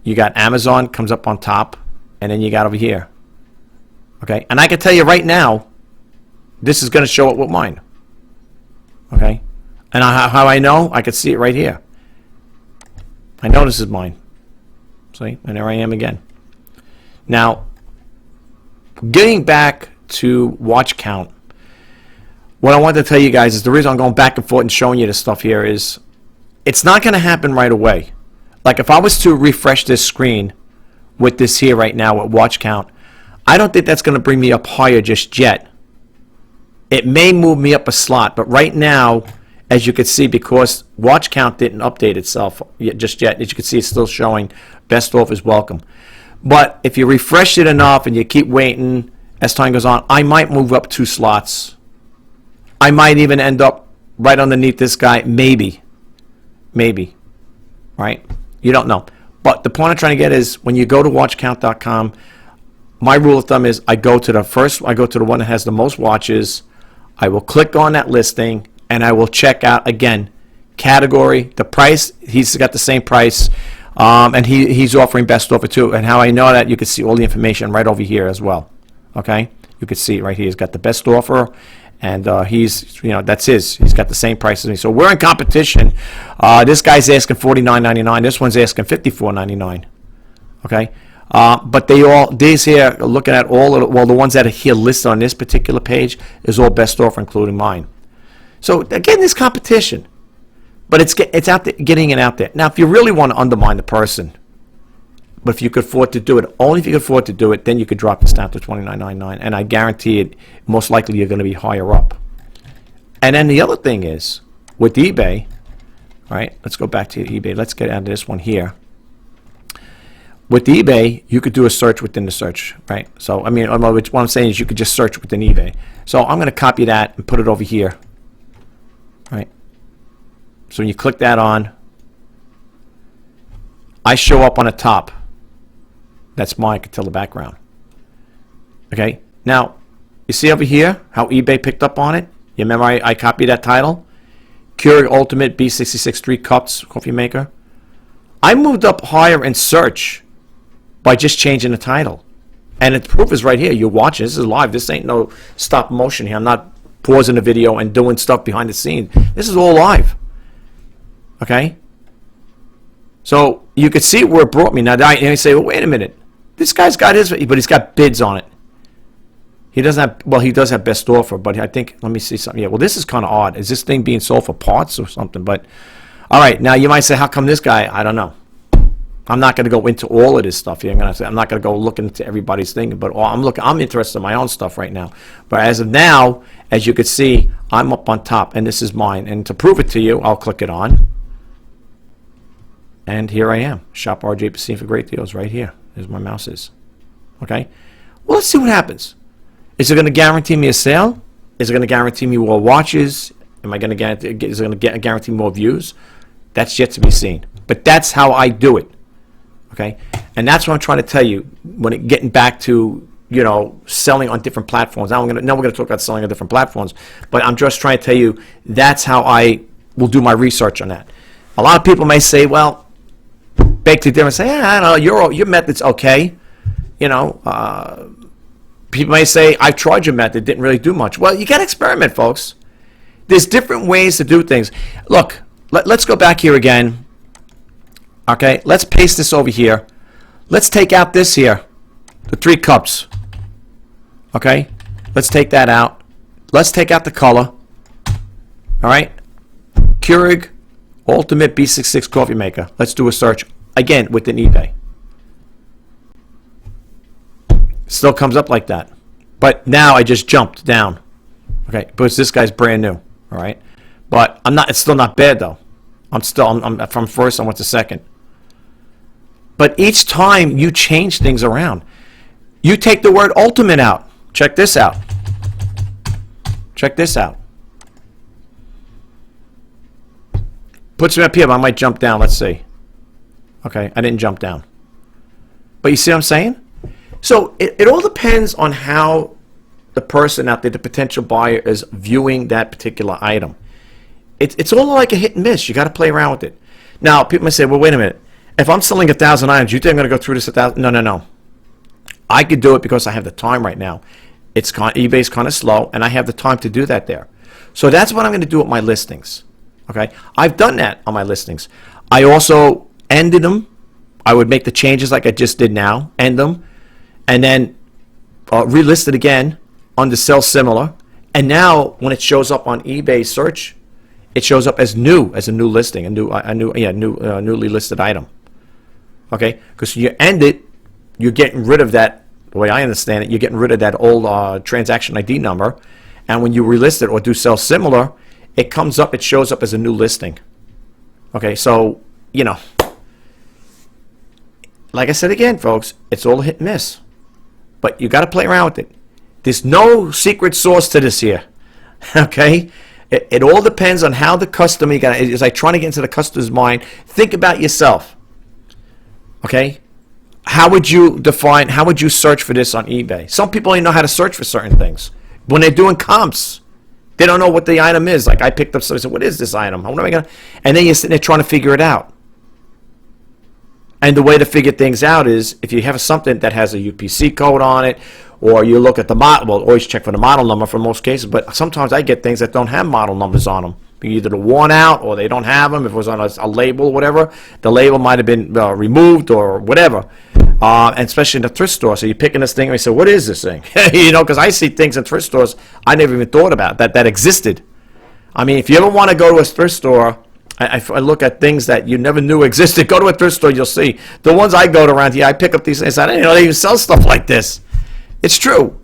you got Amazon comes up on top, and then you got over here. Okay. And I can tell you right now, this is going to show up with mine. Okay. And how I know? I can see it right here. I know this is mine. See? And there I am again. Now, getting back to watch count, what I wanted to tell you guys is the reason I'm going back and forth and showing you this stuff here is it's not going to happen right away. Like if I was to refresh this screen with this here right now with watch count, I don't think that's going to bring me up higher just yet. It may move me up a slot, but right now, as you can see, because watch count didn't update itself just yet, as you can see, it's still showing best off is welcome. But if you refresh it enough and you keep waiting as time goes on, I might move up 2 slots. I might even end up right underneath this guy, maybe, right? You don't know. But the point I'm trying to get is when you go to watchcount.com, my rule of thumb is I go to the one that has the most watches. I will click on that listing and I will check out again, category, the price. He's got the same price, and he's offering best offer too. And how I know that, you can see all the information right over here as well. Okay, you can see it right here. He's got the best offer, and he's, that's his. He's got the same price as me. So we're in competition. This guy's asking $49.99. This one's asking $54.99. Okay. But these here, looking at all of the ones that are here listed on this particular page is all best offer, including mine. So again, there's competition, but it's out there, getting it out there. Now, if you really want to undermine the person, but if you could afford to do it, only if you could afford to do it, then you could drop this down to $29.99, and I guarantee it, most likely you're going to be higher up. And then the other thing is with eBay, right? Let's go back to eBay. Let's get out of this one here. With eBay, you could do a search within the search, right? So, I mean, what I'm saying is you could just search within eBay. So I'm going to copy that and put it over here, right? So when you click that on, I show up on the top. That's mine. I can tell the background. Okay? Now, you see over here how eBay picked up on it? You remember I copied that title? Keurig Ultimate B66 3 Cups Coffee Maker. I moved up higher in search by just changing the title. And the proof is right here. You're watching. This is live. This ain't no stop motion here. I'm not pausing the video and doing stuff behind the scenes. This is all live. Okay? So you could see where it brought me. Now, and you say, well, wait a minute. This guy's got his, but he's got bids on it. He doesn't have, well, he does have best offer, but I think, let me see something. Yeah, well, this is kind of odd. Is this thing being sold for parts or something? But, all right, now you might say, how come this guy? I don't know. I'm not going to go into all of this stuff here. I'm not going to go look into everybody's thing, but I'm interested in my own stuff right now. But as of now, as you can see, I'm up on top, and this is mine. And to prove it to you, I'll click it on. And here I am. Shop RJ Pasini for great deals right here. There's my mouse is. Okay? Well, let's see what happens. Is it going to guarantee me a sale? Is it going to guarantee me more watches? Am I going to guarantee? Is it going to guarantee more views? That's yet to be seen. But that's how I do it. Okay? And that's what I'm trying to tell you when getting back to, selling on different platforms. Now we're going to talk about selling on different platforms, but I'm just trying to tell you that's how I will do my research on that. A lot of people may say, well, beg to differ and say, I don't know, your method's okay. People may say, I've tried your method, didn't really do much. Well, you got to experiment, folks. There's different ways to do things. Look, let's go back here again. Okay, let's paste this over here. Let's take out this here, the 3 cups. Okay, let's take that out. Let's take out the color. All right, Keurig Ultimate B66 Coffee Maker. Let's do a search again within eBay. Still comes up like that, but now I just jumped down. Okay, because this guy's brand new. All right, but I'm not. It's still not bad though. I'm from first. I went to second. But each time you change things around, you take the word ultimate out. Check this out. Check this out. Puts me up here, but I might jump down. Let's see. Okay, I didn't jump down. But you see what I'm saying? So it all depends on how the person out there, the potential buyer, is viewing that particular item. It's all like a hit and miss. You got to play around with it. Now, people may say, well, wait a minute. If I'm selling 1,000 items, you think I'm going to go through this 1,000? No. I could do it because I have the time right now. eBay's kind of slow, and I have the time to do that there. So that's what I'm going to do with my listings. Okay, I've done that on my listings. I also ended them. I would make the changes like I just did now, end them, and then relist it again under sell similar. And now when it shows up on eBay search, it shows up as new, as a new listing, newly listed item. Okay, because you end it, you're getting rid of that. The way I understand it, you're getting rid of that old transaction ID number, and when you relist it or do sell similar, it comes up, it shows up as a new listing. Okay, so like I said again, folks, it's all a hit and miss. But you got to play around with it. There's no secret sauce to this here. Okay? It all depends on how the customer, it's like trying to get into the customer's mind. Think about yourself. Okay? How would you search for this on eBay? Some people don't know how to search for certain things. When they're doing comps, they don't know what the item is. Like I picked up something, I said, what is this item? What am I gonna? And then you're sitting there trying to figure it out. And the way to figure things out is if you have something that has a UPC code on it, or you look at the model, well, always check for the model number for most cases, but sometimes I get things that don't have model numbers on them. Either they're worn out or they don't have them. If it was on a label or whatever, the label might have been removed or whatever. And especially in the thrift store. So you're picking this thing and you say, what is this thing? You know, because I see things in thrift stores I never even thought about that existed. I mean, if you ever want to go to a thrift store, I look at things that you never knew existed. Go to a thrift store, you'll see. The ones I go to around here, I pick up these things. I didn't know they even sell stuff like this. It's true.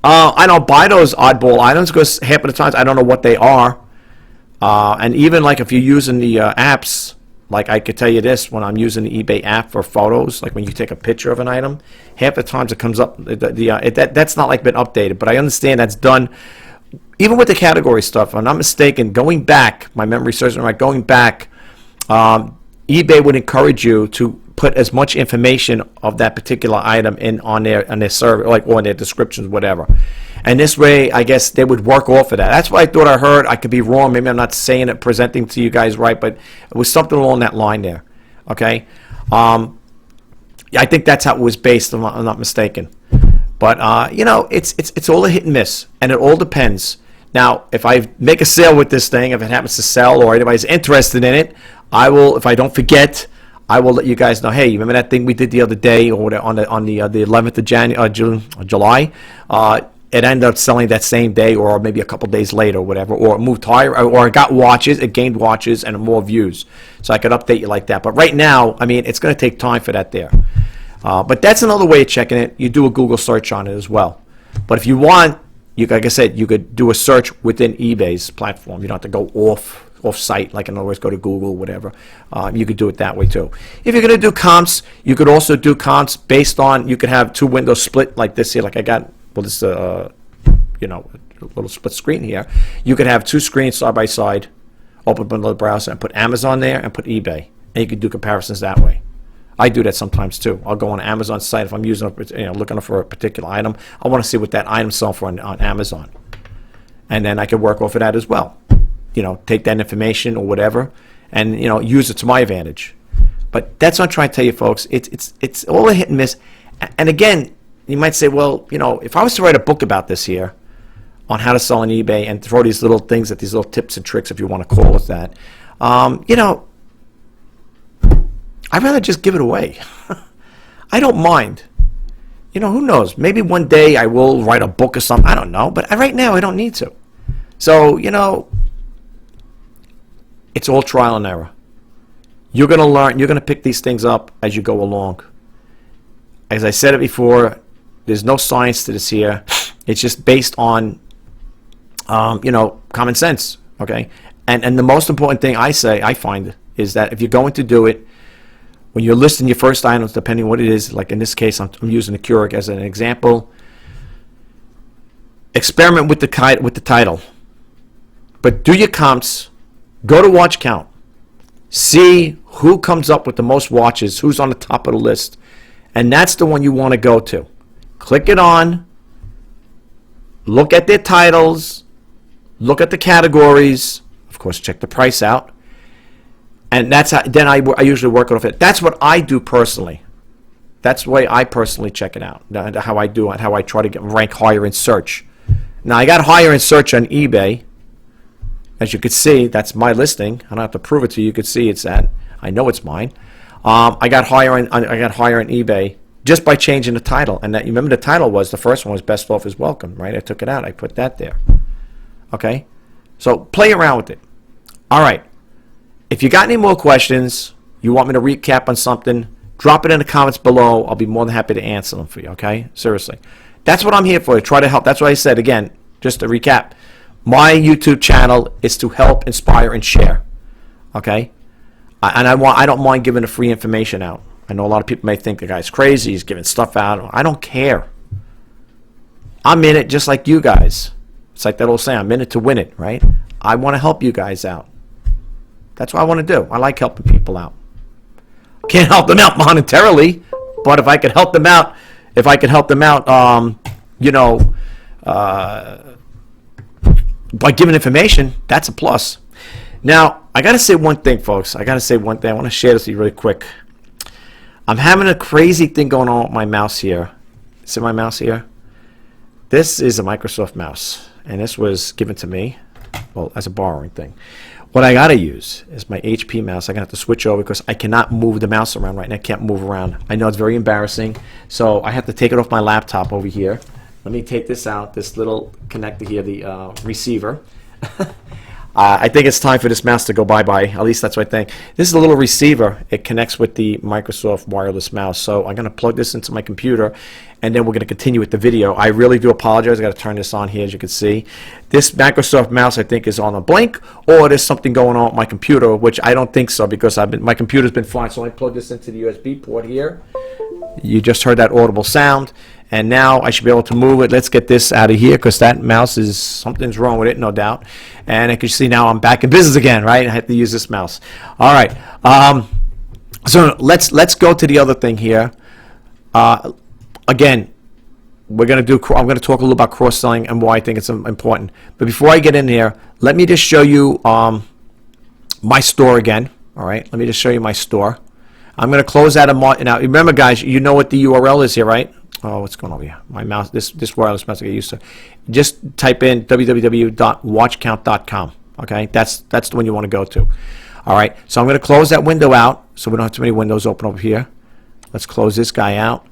I don't buy those oddball items because half of the times I don't know what they are. And even like if you're using the apps, like I could tell you this, when I'm using the eBay app for photos, like when you take a picture of an item, half the times it comes up, that's not like been updated, but I understand that's done. Even with the category stuff, if I'm not mistaken, going back, my memory serves me right, going back, eBay would encourage you to put as much information of that particular item in on their server, like or in their descriptions, whatever. And this way, I guess they would work off of that. That's what I thought I heard. I could be wrong. Maybe I'm not saying it, presenting to you guys right, but it was something along that line there. Okay, I think that's how it was based. If I'm not mistaken. But you know, it's all a hit and miss, and it all depends. Now, if I make a sale with this thing, if it happens to sell or anybody's interested in it, I will. If I don't forget, I will let you guys know. Hey, you remember that thing we did the other day, or on the 11th of July? It ended up selling that same day, or maybe a couple days later, or whatever. Or it moved higher, or it got watches, it gained watches and more views. So I could update you like that. But right now, I mean, it's going to take time for that there. But that's another way of checking it. You do a Google search on it as well. But if you want, like I said, you could do a search within eBay's platform. You don't have to go off-site, like in other words, go to Google, whatever. You could do it that way too. If you're going to do comps, you could also do comps based on, you could have two windows split like this here, like I got, well, this, you know, a little split screen here. You could have two screens side by side, open another browser, and put Amazon there and put eBay. And you could do comparisons that way. I do that sometimes too. I'll go on Amazon site if I'm using, looking for a particular item. I want to see what that item's selling for on Amazon, and then I can work off of that as well. You know, take that information or whatever, and use it to my advantage. But that's what I'm trying to tell you, folks. It's all a hit and miss. And again, you might say, well, if I was to write a book about this here, on how to sell on eBay and throw these little things these little tips and tricks, if you want to call it that, I'd rather just give it away. I don't mind. Who knows? Maybe one day I will write a book or something. I don't know. But right now I don't need to. So, it's all trial and error. You're going to learn. You're going to pick these things up as you go along. As I said it before, there's no science to this here. It's just based on, common sense. Okay? And the most important thing I find, is that if you're going to do it, when you're listing your first items, depending on what it is, like in this case, I'm using the Keurig as an example. Experiment with the title, but do your comps. Go to watch count. See who comes up with the most watches, who's on the top of the list, and that's the one you want to go to. Click it on. Look at their titles. Look at the categories. Of course, check the price out. And that's how, then I usually work it off it. That's what I do personally. That's the way I personally check it out. How I do it, how I try to rank higher in search. Now, I got higher in search on eBay. As you can see, that's my listing. I don't have to prove it to you. You can see it's that. I know it's mine. I got higher in eBay just by changing the title. And that, you remember the title was, the first one was Best Off is Welcome, right? I took it out. I put that there. Okay? So play around with it. All right. If you got any more questions, you want me to recap on something, drop it in the comments below. I'll be more than happy to answer them for you, okay? Seriously. That's what I'm here for, to try to help. That's what I said, again, just to recap. My YouTube channel is to help, inspire, and share, okay? And I don't mind giving the free information out. I know a lot of people may think the guy's crazy, he's giving stuff out. I don't care. I'm in it just like you guys. It's like that old saying, I'm in it to win it, right? I want to help you guys out. That's what I want to do. I like helping people out. Can't help them out monetarily, but if I could help them out, you know, by giving information, that's a plus. Now, I got to say one thing, folks. I want to share this with you really quick. I'm having a crazy thing going on with my mouse here. See my mouse here? This is a Microsoft mouse, and this was given to me, well, as a borrowing thing. What I got to use is my HP mouse. I'm going to have to switch over because I cannot move the mouse around right now. I can't move around. I know it's very embarrassing, so I have to take it off my laptop over here. Let me take this out, this little connector here, the receiver. I think it's time for this mouse to go bye-bye. At least that's what I think. This is a little receiver. It connects with the Microsoft wireless mouse. So I'm going to plug this into my computer, and then we're going to continue with the video. I really do apologize. I got to turn this on here, as you can see. This Microsoft mouse, I think, is on a blink, or there's something going on with my computer, which I don't think so because my computer's been fine. So I plug this into the USB port here. You just heard that audible sound. And now I should be able to move it. Let's get this out of here because that mouse is, something's wrong with it, no doubt. And as you see now, I'm back in business again, right? I have to use this mouse. All right. So let's go to the other thing here. Again, I'm going to talk a little about cross-selling and why I think it's important. But before I get in here, let me just show you my store again. All right. Let me just show you my store. I'm going to close out now. Remember, guys, you know what the URL is here, right? Oh, what's going on over here? My mouse, this wireless mouse I get used to. Just type in www.watchcount.com. Okay, that's the one you want to go to. All right, so I'm going to close that window out so we don't have too many windows open over here. Let's close this guy out,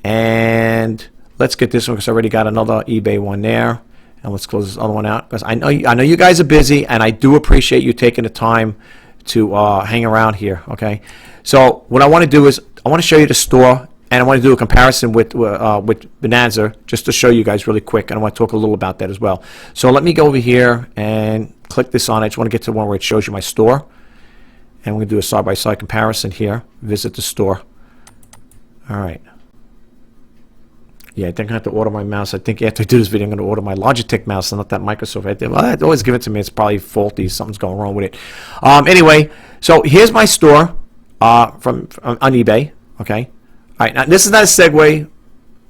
and let's get this one because I already got another eBay one there. And let's close this other one out because I know you guys are busy, and I do appreciate you taking the time to hang around here. Okay, so what I want to do is I want to show you the store. And I want to do a comparison with Bonanza just to show you guys really quick. And I want to talk a little about that as well. So let me go over here and click this on. I just want to get to the one where it shows you my store. And we're going to do a side-by-side comparison here. Visit the store. All right. Yeah, I think I have to order my mouse. I think after I do this video, I'm going to order my Logitech mouse and not that Microsoft. Well, they always give it to me. It's probably faulty. Something's going wrong with it. Anyway, so here's my store on eBay. Okay. All right, now this is not a segue.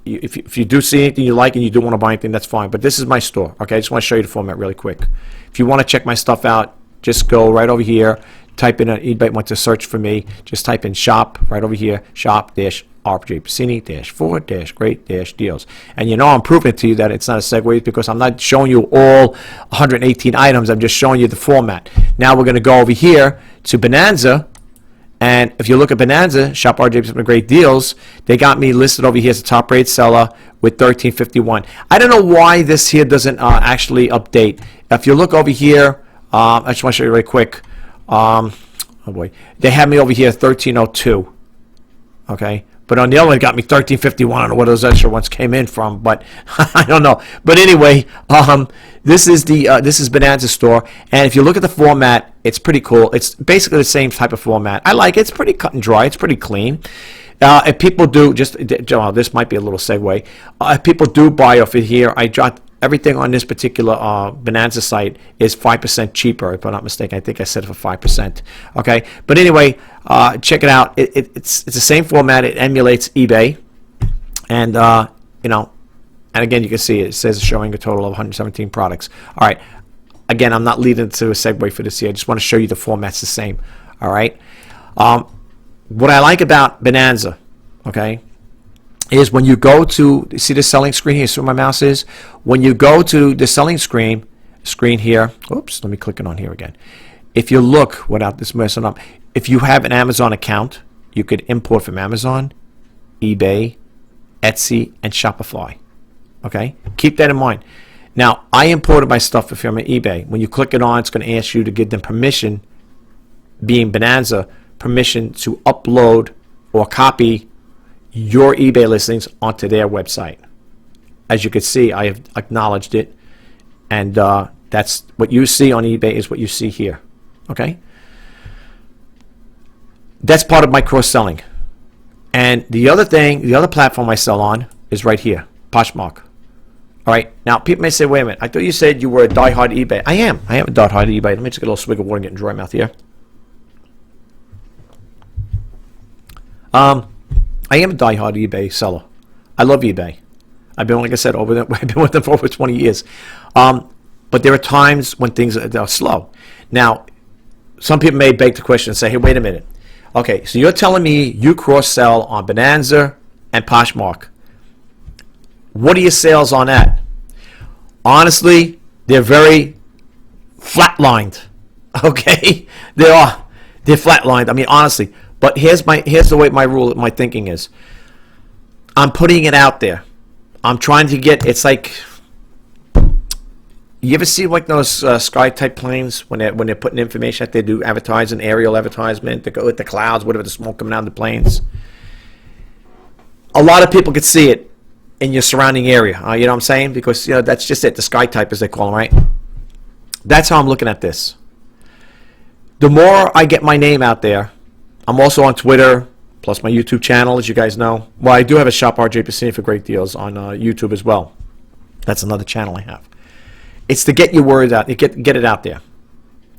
If you do see anything you like and you do want to buy anything, that's fine. But this is my store. Okay, I just want to show you the format really quick. If you want to check my stuff out, just go right over here. Type in eBay. Want to search for me? Just type in shop right over here. Shop-RJ Pasini-4-great-deals. And you know I'm proving it to you that it's not a segue because I'm not showing you all 118 items. I'm just showing you the format. Now we're going to go over here to Bonanza. And if you look at Bonanza, Shop RJ Great Deals, they got me listed over here as a top rate seller with $13.51. I don't know why this here doesn't actually update. If you look over here, I just want to show you really quick. Oh boy, they have me over here $13.02. Okay, but on the other one, it got me $13.51. I don't know where those extra ones came in from, but I don't know. But anyway, this is Bonanza store, and if you look at the format, it's pretty cool. It's basically the same type of format. I like it. It's pretty cut and dry. It's pretty clean. If people do, this might be a little segue. If people do buy off it here, I dropped everything on this particular Bonanza site is 5% cheaper, if I'm not mistaken. I think I said it for 5%. Okay, but anyway, check it out. It's the same format. It emulates eBay, and you know, and again, you can see it says showing a total of 117 products. All right. Again, I'm not leading to a segue for this here. I just want to show you the format's the same. All right. What I like about Bonanza, okay, is when you go to see the selling screen here. See where my mouse is. When you go to the selling screen here. Oops. Let me click it on here again. If you look without this messing up, if you have an Amazon account, you could import from Amazon, eBay, Etsy, and Shopify. Okay. Keep that in mind. Now, I imported my stuff from eBay. When you click it on, it's going to ask you to give them permission, being Bonanza, permission to upload or copy your eBay listings onto their website. As you can see, I have acknowledged it, and that's what you see on eBay is what you see here. Okay? That's part of my cross-selling. And the other thing, the other platform I sell on is right here, Poshmark. All right. Now, people may say, wait a minute. I thought you said you were a diehard eBay. I am. I am a diehard eBay. Let me just get a little swig of water and get in dry mouth here. I am a diehard eBay seller. I love eBay. I've been, like I said, I've been with them for over 20 years. But there are times when things are slow. Now, some people may beg the question and say, hey, wait a minute. Okay, so you're telling me you cross-sell on Bonanza and Poshmark. What are your sales on that? Honestly, they're very flatlined. Okay? They're flatlined. I mean, honestly. But here's the way my thinking is. I'm putting it out there. I'm trying to get, it's like, you ever see like those sky type planes when they're putting information out there, do advertising, aerial advertisement, to go with the clouds, whatever, the smoke coming out of the planes. A lot of people could see it in your surrounding area. You know what I'm saying? Because that's just it, the sky type as they call them, right? That's how I'm looking at this. The more I get my name out there, I'm also on Twitter, plus my YouTube channel, as you guys know. Well, I do have a shop, RJ Pasini, for great deals on YouTube as well. That's another channel I have. It's to get your word out, get it out there.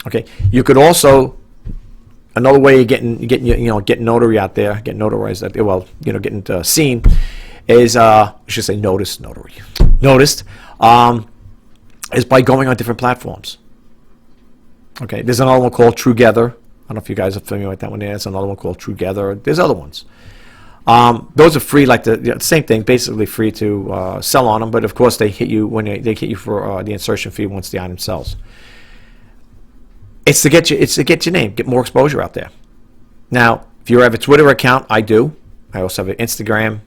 Okay. You could also, another way of getting notary out there, get notarized out there. Well, getting seen is I should say noticed, is by going on different platforms. Okay. There's another one called Trugether. I don't know if you guys are familiar with that one. There's another one called Trugether. There's other ones. Those are free, like the same thing, basically free to sell on them. But of course, they hit you when they hit you for the insertion fee once the item sells. It's to get your name, get more exposure out there. Now, if you have a Twitter account, I do. I also have an Instagram,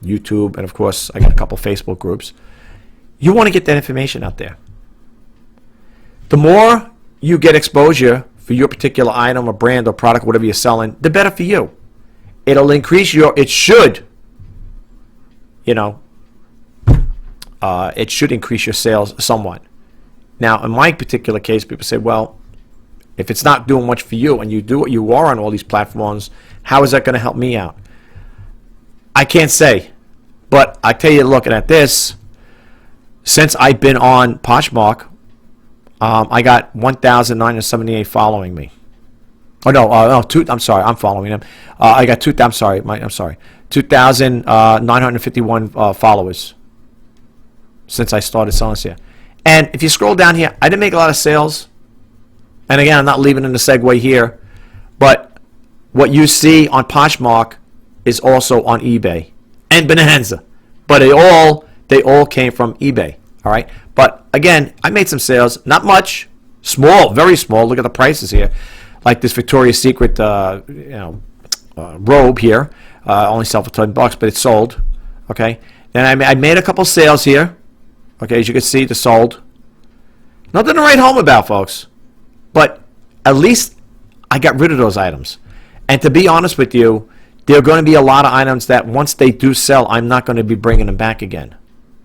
YouTube, and of course, I got a couple Facebook groups. You want to get that information out there. The more you get exposure for your particular item or brand or product, whatever you're selling, the better for you. It'll increase it should increase your sales somewhat. Now, in my particular case, people say, well, if it's not doing much for you and you are on all these platforms, how is that going to help me out? I can't say, but I tell you, looking at this, since I've been on Poshmark, I got 1,978 following me. Oh no, I'm sorry, I'm following them. I got 2,951 followers since I started selling this here. And if you scroll down here, I didn't make a lot of sales. And again, I'm not leaving in the segue here, but what you see on Poshmark is also on eBay and Bonanza. But they all came from eBay. All right. But again, I made some sales, not much, small, very small. Look at the prices here. Like this Victoria's Secret, robe here, only sell for $10, but it's sold. Okay. Then I made a couple sales here. Okay, as you can see, they're sold. Nothing to write home about, folks. But at least I got rid of those items. And to be honest with you, there are going to be a lot of items that once they do sell, I'm not going to be bringing them back again.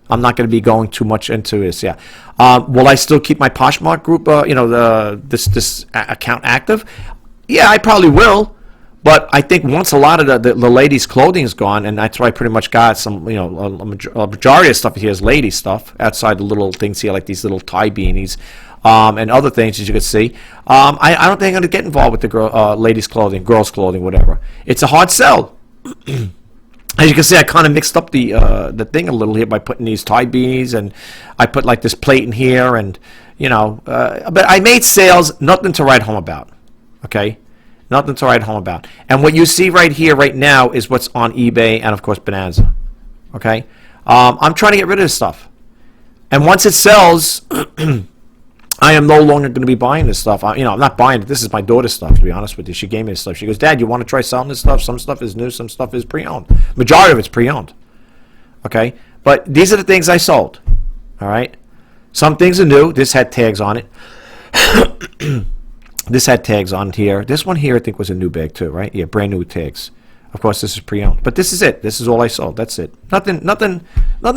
I'm not going to be going too much into this. Yeah. Will I still keep my Poshmark group, this account active? Yeah, I probably will. But I think once a lot of the ladies' clothing is gone, and that's why I pretty much got some, a majority of stuff here is lady stuff outside the little things here, like these little tie beanies and other things, as you can see. I don't think I'm going to get involved with the ladies' clothing, girls' clothing, whatever. It's a hard sell. As you can see, I kind of mixed up the thing a little here by putting these tie beanies, and I put like this plate in here, and but I made sales, nothing to write home about. Okay, nothing to write home about. And what you see right here, right now, is what's on eBay and of course Bonanza. Okay, I'm trying to get rid of this stuff, and once it sells, I am no longer going to be buying this stuff. I'm not buying it. This is my daughter's stuff, to be honest with you. She gave me this stuff. She goes, Dad, you want to try selling this stuff? Some stuff is new. Some stuff is pre-owned. Majority of it's pre-owned. Okay? But these are the things I sold. All right? Some things are new. This had tags on it. This had tags on it here. This one here, I think, was a new bag too, right? Yeah, brand new tags. Of course, this is pre-owned. But this is it. This is all I sold. That's it. Nothing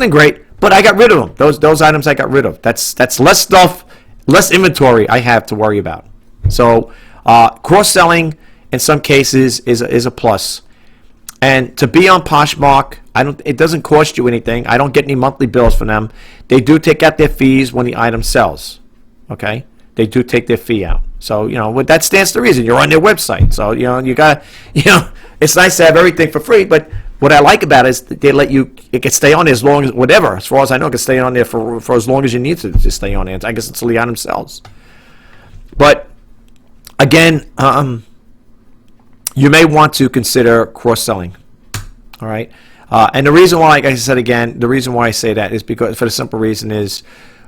great. But I got rid of them. Those items I got rid of. That's less stuff. Less inventory I have to worry about. So cross-selling in some cases is a plus. And to be on Poshmark, it doesn't cost you anything. I don't get any monthly bills from them. They do take out their fees when the item sells. Okay? They do take their fee out. So, that stands to reason. You're on their website. So, you got, it's nice to have everything for free, but what I like about it is they let you, it can stay on there as long as, whatever, as far as I know, it can stay on there for as long as you need to stay on there. I guess until the item sells. But, again, you may want to consider cross-selling. All right? And the reason why, like I said again, the reason why I say that is because, for the simple reason is,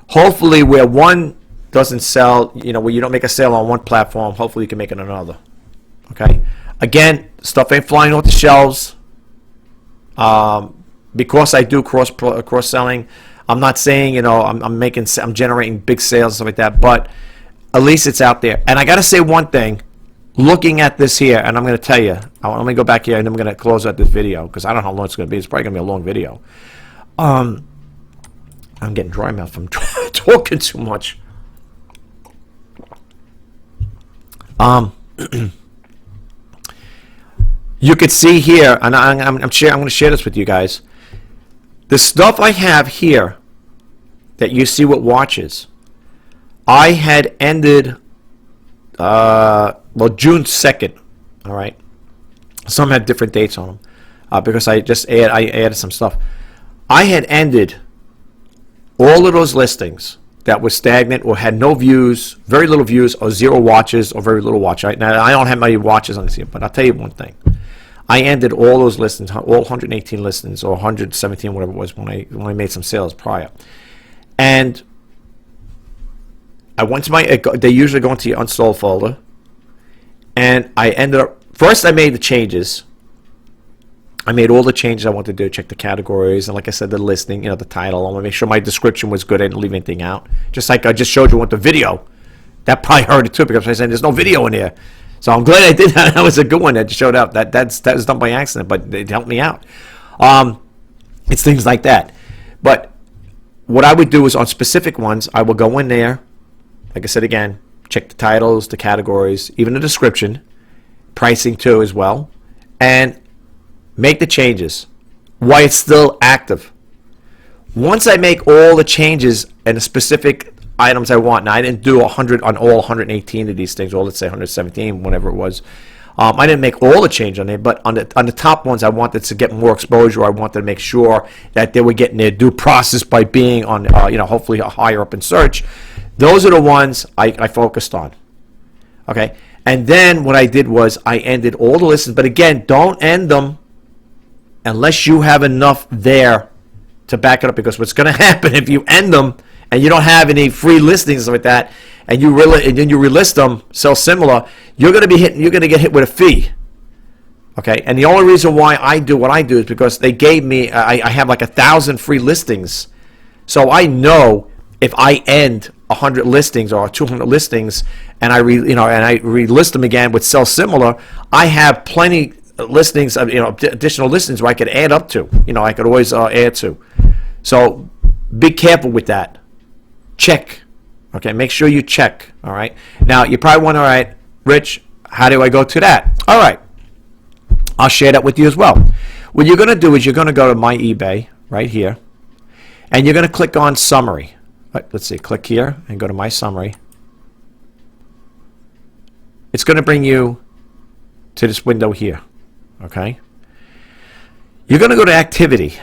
hopefully where one doesn't sell, where you don't make a sale on one platform, hopefully you can make it on another. Okay? Again, stuff ain't flying off the shelves. Because I do cross-selling, I'm not saying, I'm generating big sales and stuff like that, but at least it's out there. And I got to say one thing, looking at this here, and I'm going to tell you, let me go back here and then I'm going to close out this video because I don't know how long it's going to be. It's probably going to be a long video. I'm getting dry mouth from talking too much. You could see here, and I'm going to share this with you guys. The stuff I have here that you see with watches, I had ended, June 2nd, all right? Some had different dates on them because I added some stuff. I had ended all of those listings that were stagnant or had no views, very little views, or zero watches, or very little watch. Now, I don't have many watches on this here, but I'll tell you one thing. I ended all those listings, all 118 listings, or 117, whatever it was, when I made some sales prior. And I went to they usually go into your unsold folder, and I ended up, first I made the changes. I made all the changes I wanted to do, check the categories, and like I said, the listing, the title. I want to make sure my description was good. I didn't leave anything out. Just like I just showed you with the video. That probably hurt it too because I said there's no video in here. So I'm glad I did that. That was a good one that showed up. That was done by accident, but it helped me out. It's things like that. But what I would do is on specific ones, I will go in there, like I said again, check the titles, the categories, even the description, pricing too as well, and make the changes while it's still active. Once I make all the changes and the specific items I want, and I didn't do 100 on all 118 of these things, or let's say 117, whatever it was. I didn't make all the change on there, but on the top ones, I wanted to get more exposure. I wanted to make sure that they were getting their due process by being on, hopefully higher up in search. Those are the ones I focused on. Okay, and then what I did was I ended all the listings, but again, don't end them unless you have enough there to back it up, because what's going to happen if you end them and you don't have any free listings like that, and then you relist them, sell similar, you're going to get hit with a fee. Okay, and the only reason why I do what I do is because they gave me, I have like 1,000 free listings, so I know if I end 100 listings or 200 listings, and I relist them again with sell similar, I have plenty listings of additional listings where I could add up to. I could always add to. So be careful with that. Check. Okay, make sure you check. All right. Now you probably wonder, all right, Rich, how do I go to that? All right, I'll share that with you as well. What you're going to do is you're going to go to my eBay right here, and you're going to click on summary. Let's see, click here and go to my summary. It's going to bring you to this window here. Okay. You're going to go to activity.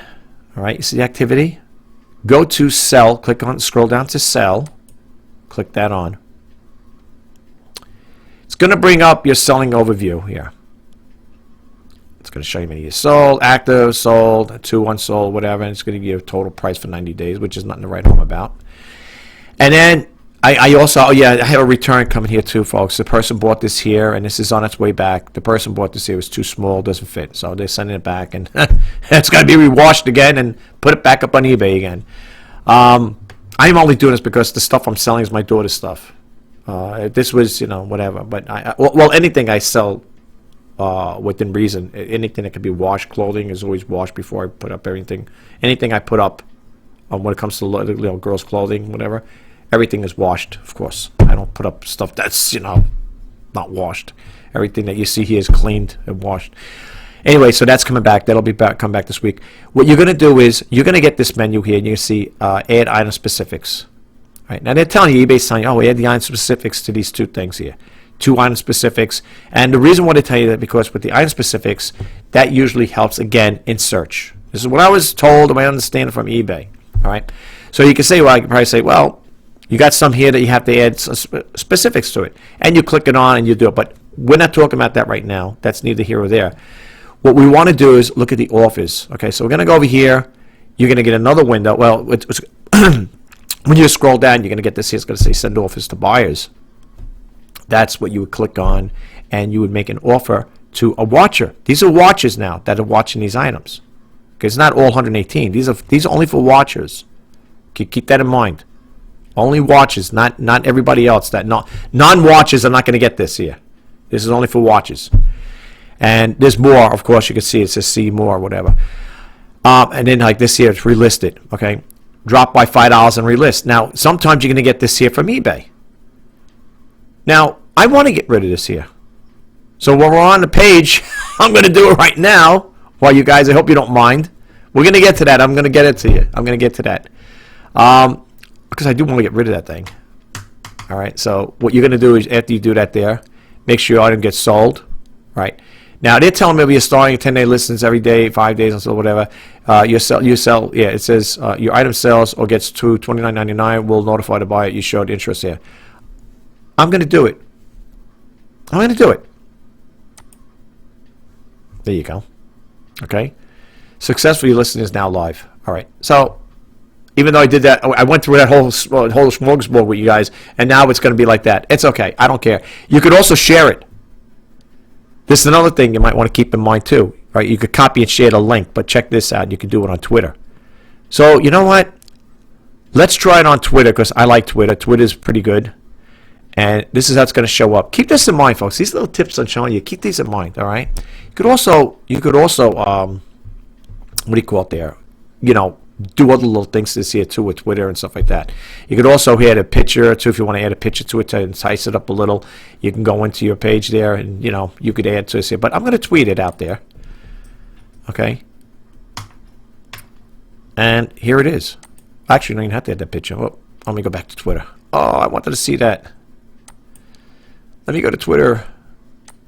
All right, you see activity? Go to sell, scroll down to sell, click that on. It's going to bring up your selling overview here. It's going to show you many years sold, active, sold, 2 unsold, whatever, and it's going to give you a total price for 90 days, which is nothing to write home about. And then I also, I have a return coming here too, folks. The person bought this here, and this is on its way back. The person bought this here, it was too small, doesn't fit. So they're sending it back, and it's got to be rewashed again and put it back up on eBay again. I'm only doing this because the stuff I'm selling is my daughter's stuff. If this was, whatever. But, anything I sell within reason. Anything that can be washed, clothing is always washed before I put up everything. Anything I put up when it comes to girls' clothing, whatever, everything is washed, of course. I don't put up stuff that's, not washed. Everything that you see here is cleaned and washed. Anyway, so that's coming back. That'll be back, come back this week. What you're going to do is you're going to get this menu here, and you're going to see add item specifics. All right, now they're telling you, eBay's telling you, oh, we add the item specifics to these two things here. 2 item specifics. And the reason why they tell you that, because with the item specifics, that usually helps, again, in search. This is what I was told, and I understand it from eBay. All right, so you can say, well, I can probably say, well, you got some here that you have to add specifics to it. And you click it on and you do it. But we're not talking about that right now. That's neither here or there. What we want to do is look at the offers. Okay, so we're going to go over here. You're going to get another window. Well, when you scroll down, you're going to get this here. It's going to say send offers to buyers. That's what you would click on, and you would make an offer to a watcher. These are watchers now that are watching these items. Okay, it's not all 118. These are only for watchers. Okay, keep that in mind. Only watchers, not everybody else. That non-watchers are not going to get this here. This is only for watchers. And there's more, of course. You can see it says see more or whatever. And then like this here, it's relisted. Okay, drop by $5 and relist. Now, sometimes you're going to get this here from eBay. Now, I want to get rid of this here. So when we're on the page, I'm going to do it right now. Well, you guys, I hope you don't mind. We're going to get to that. I'm going to get it to you. I'm going to get to that. Because I do want to get rid of that thing. All right, so what you're going to do is after you do that there, make sure your item gets sold. Right. Now, they're telling me you're starting 10-day listings every day, 5 days until whatever. You sell, yeah, it says your item sells or gets to $29.99. We'll notify the buyer you showed interest here. I'm going to do it. I'm going to do it. There you go. Okay. Successfully listing is now live. All right. So, even though I did that, I went through that whole smorgasbord with you guys, and now it's going to be like that. It's okay. I don't care. You could also share it. This is another thing you might want to keep in mind too, right? You could copy and share the link, but check this out. You can do it on Twitter. So, you know what? Let's try it on Twitter because I like Twitter. Twitter's pretty good. And this is how it's going to show up. Keep this in mind, folks. These little tips I'm showing you, keep these in mind, all right? You could also, what do you call it there? You know, do other little things this here too with Twitter and stuff like that. You could also add a picture too if you want to add a picture to it to entice it up a little. You can go into your page there and, you know, you could add to this here. But I'm going to tweet it out there. Okay? And here it is. Actually, you don't even have to add that picture. Oh, let me go back to Twitter. Oh, I wanted to see that. Let me go to Twitter.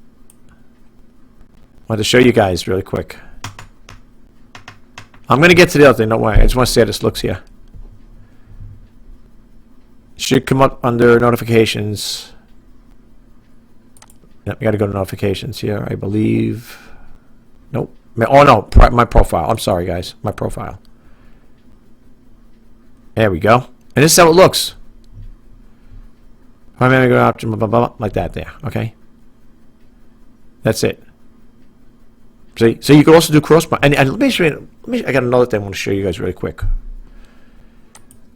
I wanted to show you guys really quick. I'm going to get to the other thing, don't worry. I just want to see how this looks here. Should come up under notifications. Yep, you got to go to notifications here, I believe. Nope. Oh, no, my profile. I'm sorry, guys. My profile. There we go. And this is how it looks. Primary option, blah, blah, blah, like that there, okay? That's it. See, so you can also do crossbar. And let me show you. I got another thing I want to show you guys really quick.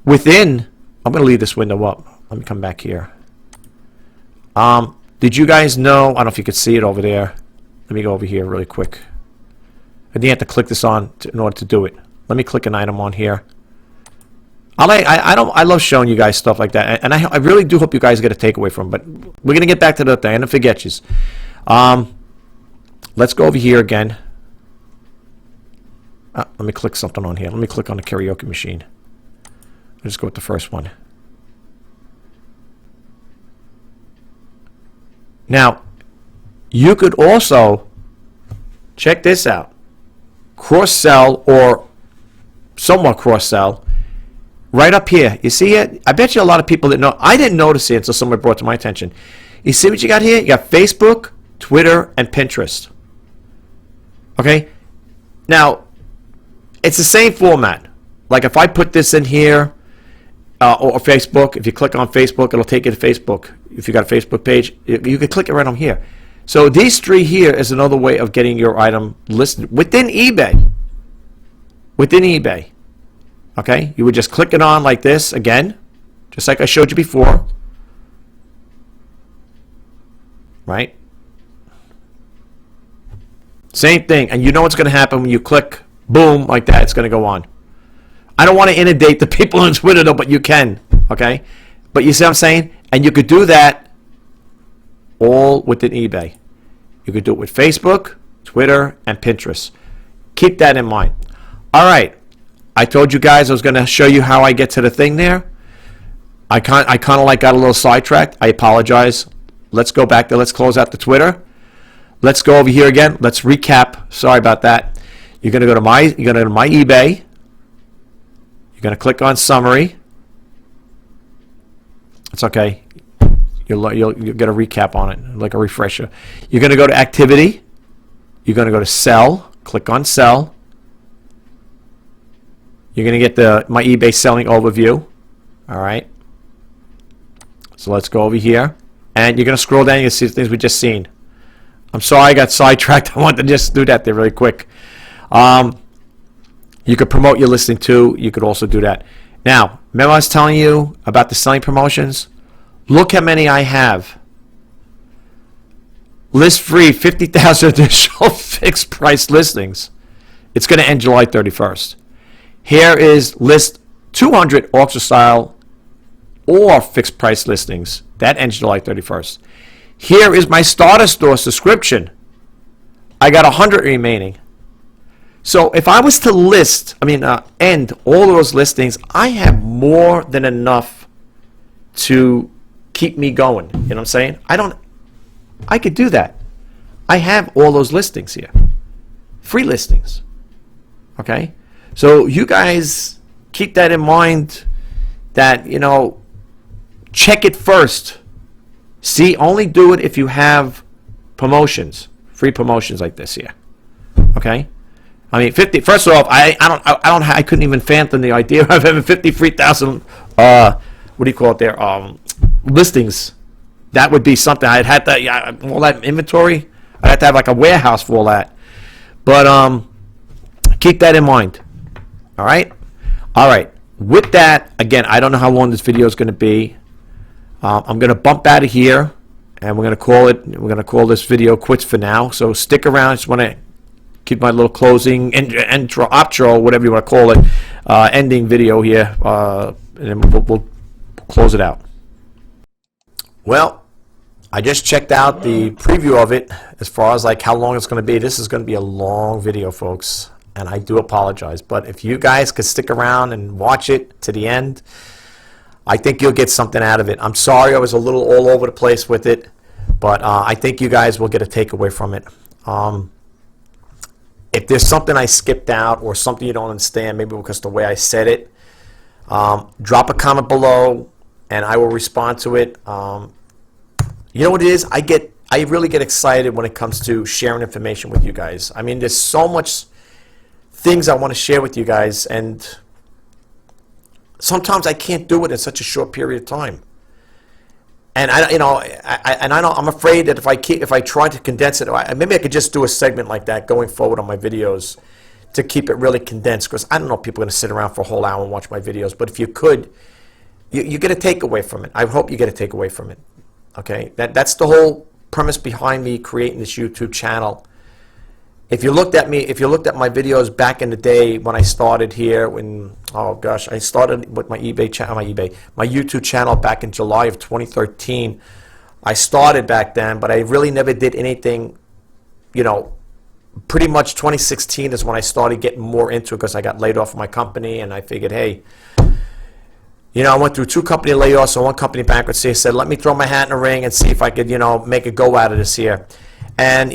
Within, I'm going to leave this window up. Let me come back here. Did you guys know? I don't know if you could see it over there. Let me go over here really quick. I think you have to click this on in order to do it. Let me click an item on here. I love showing you guys stuff like that, and I really do hope you guys get a takeaway from it. But we're gonna get back to the thing. I don't forget you. Let's go over here again. Let me click something on here. Let me click on the karaoke machine. I'll just go with the first one. Now, you could also check this out. Cross-sell or somewhat cross-sell. Right up here. You see it? I bet you a lot of people didn't know. I didn't notice it until someone brought it to my attention. You see what you got here? You got Facebook, Twitter, and Pinterest. Okay? Now, it's the same format. Like if I put this in here, or Facebook, if you click on Facebook, it'll take you to Facebook. If you got a Facebook page, you can click it right on here. So these three here is another way of getting your item listed within eBay. Within eBay. Okay? You would just click it on like this again, just like I showed you before. Right? Same thing. And you know what's going to happen when you click, boom, like that. It's going to go on. I don't want to inundate the people on Twitter, though, but you can. Okay? But you see what I'm saying? And you could do that all within eBay. You could do it with Facebook. Twitter, and Pinterest. Keep that in mind. All right. I told you guys I was going to show you how I get to the thing there. I kind of like got a little sidetracked. I apologize. Let's go back there. Let's close out the Twitter. Let's go over here again. Let's recap. Sorry about that. You're going to go to my eBay. You're going to click on summary. It's okay. You'll get a recap on it, like a refresher. You're going to go to activity. You're going to go to sell. Click on sell. You're going to get my eBay selling overview. All right. So let's go over here. And you're going to scroll down. You can see the things we just seen. I'm sorry I got sidetracked. I wanted to just do that there really quick. You could promote your listing too. You could also do that. Now, remember I was telling you about the selling promotions? Look how many I have. List free, 50,000 additional fixed price listings. It's going to end July 31st. Here is list 200 auction style or fixed price listings. That ends July 31st. Here is my starter store subscription. I got 100 remaining. So if I was to end all of those listings, I have more than enough to keep me going. You know what I'm saying? I could do that. I have all those listings here. Free listings. Okay? So you guys keep that in mind that, check it first. See, only do it if you have promotions, free promotions like this here. Okay? I mean, 50. First off, I couldn't even fathom the idea of having 53,000. What do you call it there? Listings. That would be something. I'd have to all that inventory. I'd have to have like a warehouse for all that. But keep that in mind. All right. All right. With that, again, I don't know how long this video is going to be. I'm going to bump out of here, and we're going to call this video quits for now. So stick around. I just want to keep my little closing intro, outro, whatever you want to call it, ending video here, and then we'll close it out. Well, I just checked out the preview of it as far as like how long it's going to be. This is going to be a long video, folks, and I do apologize. But if you guys could stick around and watch it to the end, I think you'll get something out of it. I'm sorry I was a little all over the place with it, but I think you guys will get a takeaway from it. If there's something I skipped out or something you don't understand, maybe because the way I said it, drop a comment below and I will respond to it. You know what it is? I really get excited when it comes to sharing information with you guys. I mean, there's so much things I want to share with you guys, and sometimes I can't do it in such a short period of time. And I'm afraid that if I try to condense it, maybe I could just do a segment like that going forward on my videos to keep it really condensed. Because I don't know if people are going to sit around for a whole hour and watch my videos. But if you could, you get a takeaway from it. I hope you get a takeaway from it. Okay, that's the whole premise behind me creating this YouTube channel. If you looked at my videos back in the day when I started here, I started with my YouTube channel back in July of 2013. I started back then, but I really never did anything, pretty much 2016 is when I started getting more into it because I got laid off from my company, and I figured, hey, I went through 2 company layoffs and 1 company bankruptcy. I said, let me throw my hat in the ring and see if I could, make a go out of this here. And,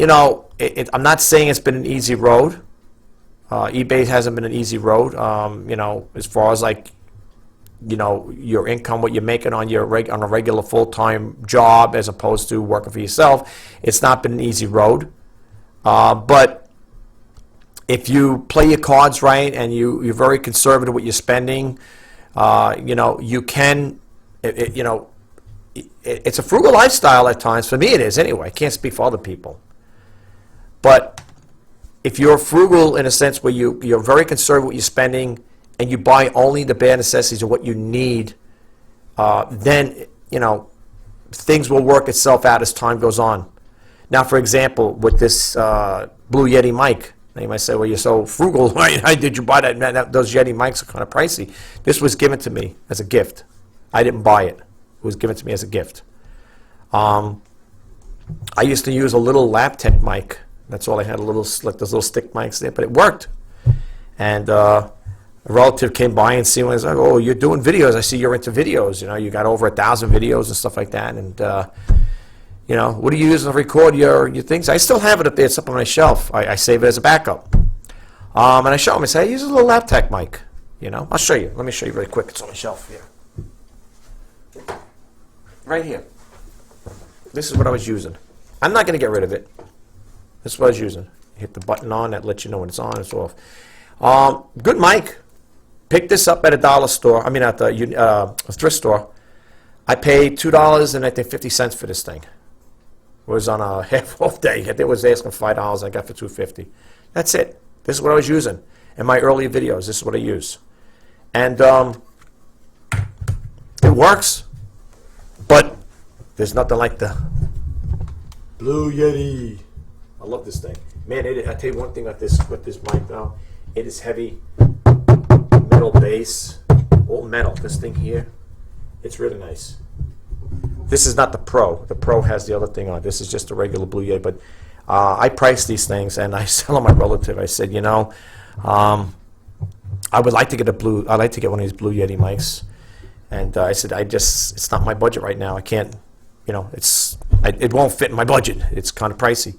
I'm not saying it's been an easy road. eBay hasn't been an easy road. As far as like, your income, what you're making on on a regular full-time job as opposed to working for yourself, it's not been an easy road. But if you play your cards right and you're very conservative with your spending, you can, it's a frugal lifestyle at times. For me, it is anyway. I can't speak for other people. But if you're frugal in a sense where you're very conservative with your spending and you buy only the bare necessities of what you need, then, things will work itself out as time goes on. Now, for example, with this Blue Yeti mic, you might say, well, you're so frugal. Why did you buy that? Those Yeti mics are kind of pricey. This was given to me as a gift. I didn't buy it. It was given to me as a gift. I used to use a little lab tech mic That's all I had, like those little stick mics there, but it worked. And a relative came by and see me, was like, oh, you're doing videos. I see you're into videos. You got over 1,000 videos and stuff like that. And, what do you use to record your things? I still have it up there. It's up on my shelf. I save it as a backup. And I show him. I say, I use a little laptop mic. I'll show you. Let me show you really quick. It's on my shelf here. Right here. This is what I was using. I'm not going to get rid of it. This is what I was using. Hit the button on. That lets you know when it's on, it's off. Good mic. Picked this up at a dollar store. I mean, at the thrift store. I paid $2.50 for this thing. It was on a half-off day. It was asking $5. I got for $2.50. That's it. This is what I was using in my earlier videos. This is what I use. And it works. But there's nothing like the Blue Yeti. I love this thing. Man, I tell you one thing with this mic now. It is heavy. Metal base. All metal. This thing here. It's really nice. This is not the Pro. The Pro has the other thing on. This is just a regular Blue Yeti. But I price these things, and I tell my relative, I said, I would like to get I'd like to get one of these Blue Yeti mics. And I said, it's not my budget right now. I can't, it won't fit in my budget. It's kind of pricey.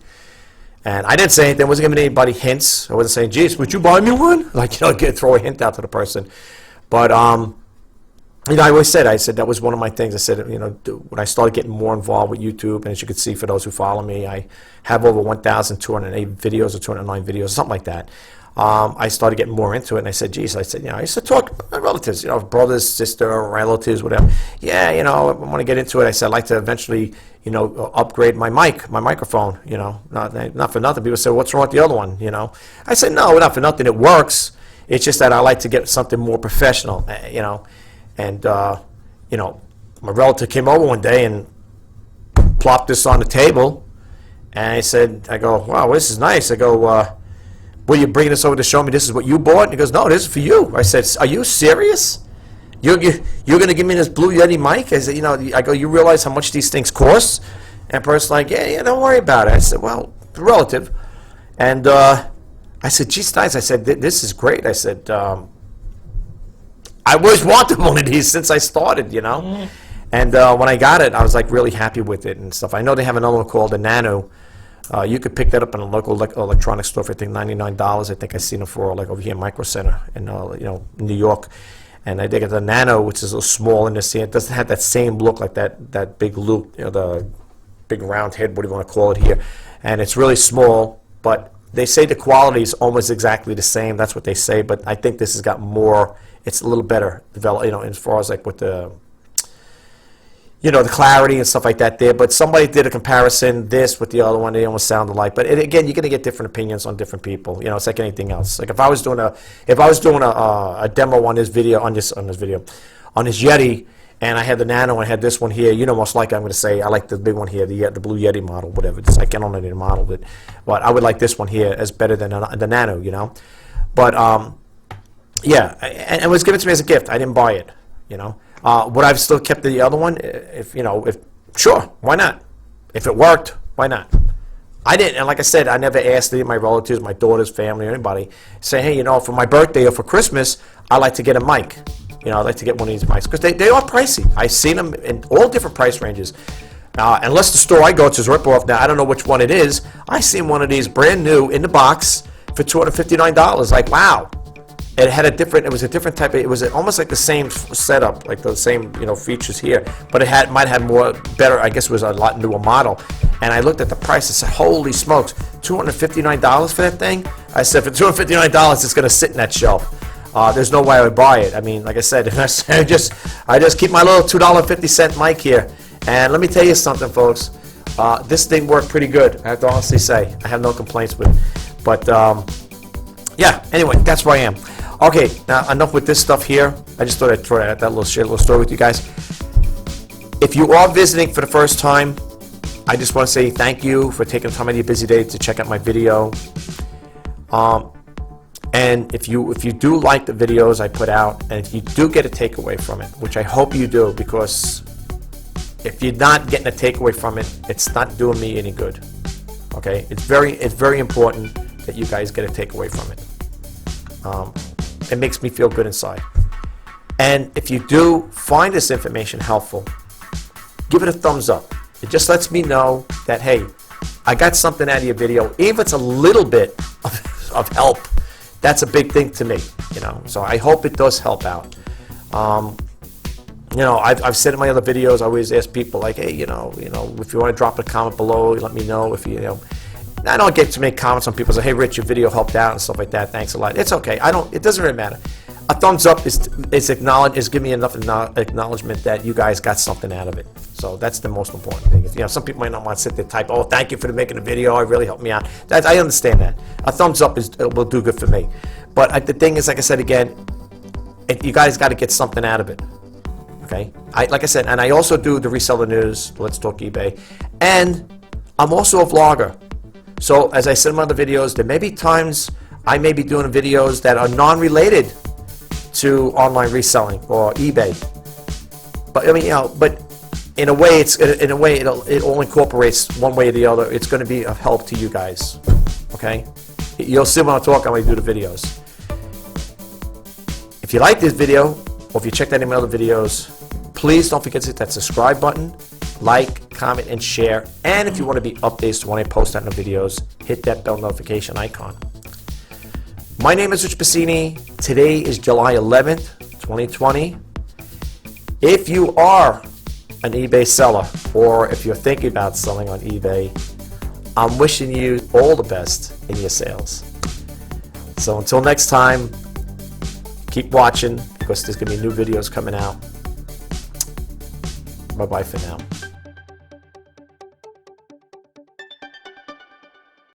And I didn't say anything. I wasn't giving anybody hints. I wasn't saying, geez, would you buy me one? Like, throw a hint out to the person. But, I always said, that was one of my things. I said, when I started getting more involved with YouTube, and as you can see for those who follow me, I have over 1,208 videos or 209 videos, something like that. I started getting more into it, and I said, geez, I used to talk to my relatives, brothers, sister, relatives, whatever. Yeah, I want to get into it. I said, I'd like to eventually, upgrade my microphone, not for nothing. People say, what's wrong with the other one, I said, no, not for nothing. It works. It's just that I like to get something more professional, And, my relative came over one day and plopped this on the table. And I go, wow, this is nice. I go, well, you bringing this over to show me this is what you bought? And he goes, no, this is for you. I said, are you serious? You're going to give me this Blue Yeti mic? I said, I go, you realize how much these things cost? And the person's like, yeah, don't worry about it. I said, well, relative. And I said, geez, nice. I said, this is great. I said, I always wanted one of these since I started, And when I got it, I was like really happy with it and stuff. I know they have another one called the Nano. You could pick that up in a local electronics store for I think $99. I think I seen it for like over here in Micro Center in New York. And I think it's the Nano, which is a little small in this here. It doesn't have that same look like that big loop, the big round head, what do you want to call it here. And it's really small, but they say the quality is almost exactly the same. That's what they say, but I think this has got more. It's a little better developed, as far as like with the, the clarity and stuff like that there. But somebody did a comparison, this with the other one, they almost sound alike. But again, you're gonna get different opinions on different people. It's like anything else. Like if I was doing a demo on this Yeti, and I had the Nano and I had this one here, most likely I'm going to say I like the big one here, the Blue Yeti model, whatever. I can't only the model, but I would like this one here as better than the Nano, But yeah, and it was given to me as a gift. I didn't buy it, Would I've still kept the other one? If sure, why not? If it worked, why not? I didn't, and like I said, I never asked any of my relatives, my daughter's family, or anybody, say, hey, for my birthday or for Christmas, I like to get a mic. I'd like to get one of these mics because they are pricey. I've seen them in all different price ranges. Unless the store I go to is rip-off. Now, I don't know which one it is. I seen one of these brand new in the box for $259. Like, wow. It had it was a different type of, it was almost like the same setup, like the same, features here, but it might have more, better, I guess it was a lot newer model. And I looked at the price, I said, holy smokes, $259 for that thing? I said, for $259, it's going to sit in that shelf. There's no way I would buy it. I mean, like I said, I just keep my little $2.50 mic here. And let me tell you something, folks. This thing worked pretty good, I have to honestly say. I have no complaints with it. But, yeah, anyway, that's where I am. Okay, now enough with this stuff here. I just thought I'd share a little story with you guys. If you are visiting for the first time, I just want to say thank you for taking time out of your busy day to check out my video. And if you do like the videos I put out, and if you do get a takeaway from it, which I hope you do, because if you're not getting a takeaway from it, it's not doing me any good. Okay, it's very important that you guys get a takeaway from it. It makes me feel good inside. And if you do find this information helpful, give it a thumbs up. It just lets me know that, hey, I got something out of your video. Even if it's a little bit of help, that's a big thing to me, you know. So I hope it does help out. You know, I've said in my other videos, I always ask people like, hey, you know, if you want to drop a comment below, let me know. If you know, I don't get too many comments on people say, hey, Rich, your video helped out and stuff like that. Thanks a lot. It's okay. It doesn't really matter. A thumbs up is give me enough acknowledgement that you guys got something out of it. So that's the most important thing. You know, some people might not want to sit there and type, oh, thank you for making the video. It really helped me out. I understand that. A thumbs up will do good for me. But the thing is, like I said again, you guys got to get something out of it. Okay? Like I said, and I also do the reseller news, Let's Talk eBay, and I'm also a vlogger. So as I said in my other videos, there may be times I may be doing videos that are non-related to online reselling or eBay. But I mean, you know, but in a way, it all incorporates one way or the other. It's going to be of help to you guys. Okay, you'll see when I talk when I do the videos. If you like this video, or if you checked out any of my other videos, please don't forget to hit that subscribe button, like, comment, and share. And if you want to be updates to when I post out the videos, hit that bell notification icon. My name is Rich Pasini. Today is July 11th, 2020. If you are an eBay seller, or if you're thinking about selling on eBay, I'm wishing you all the best in your sales. So until next time, keep watching because there's going to be new videos coming out. Bye-bye for now.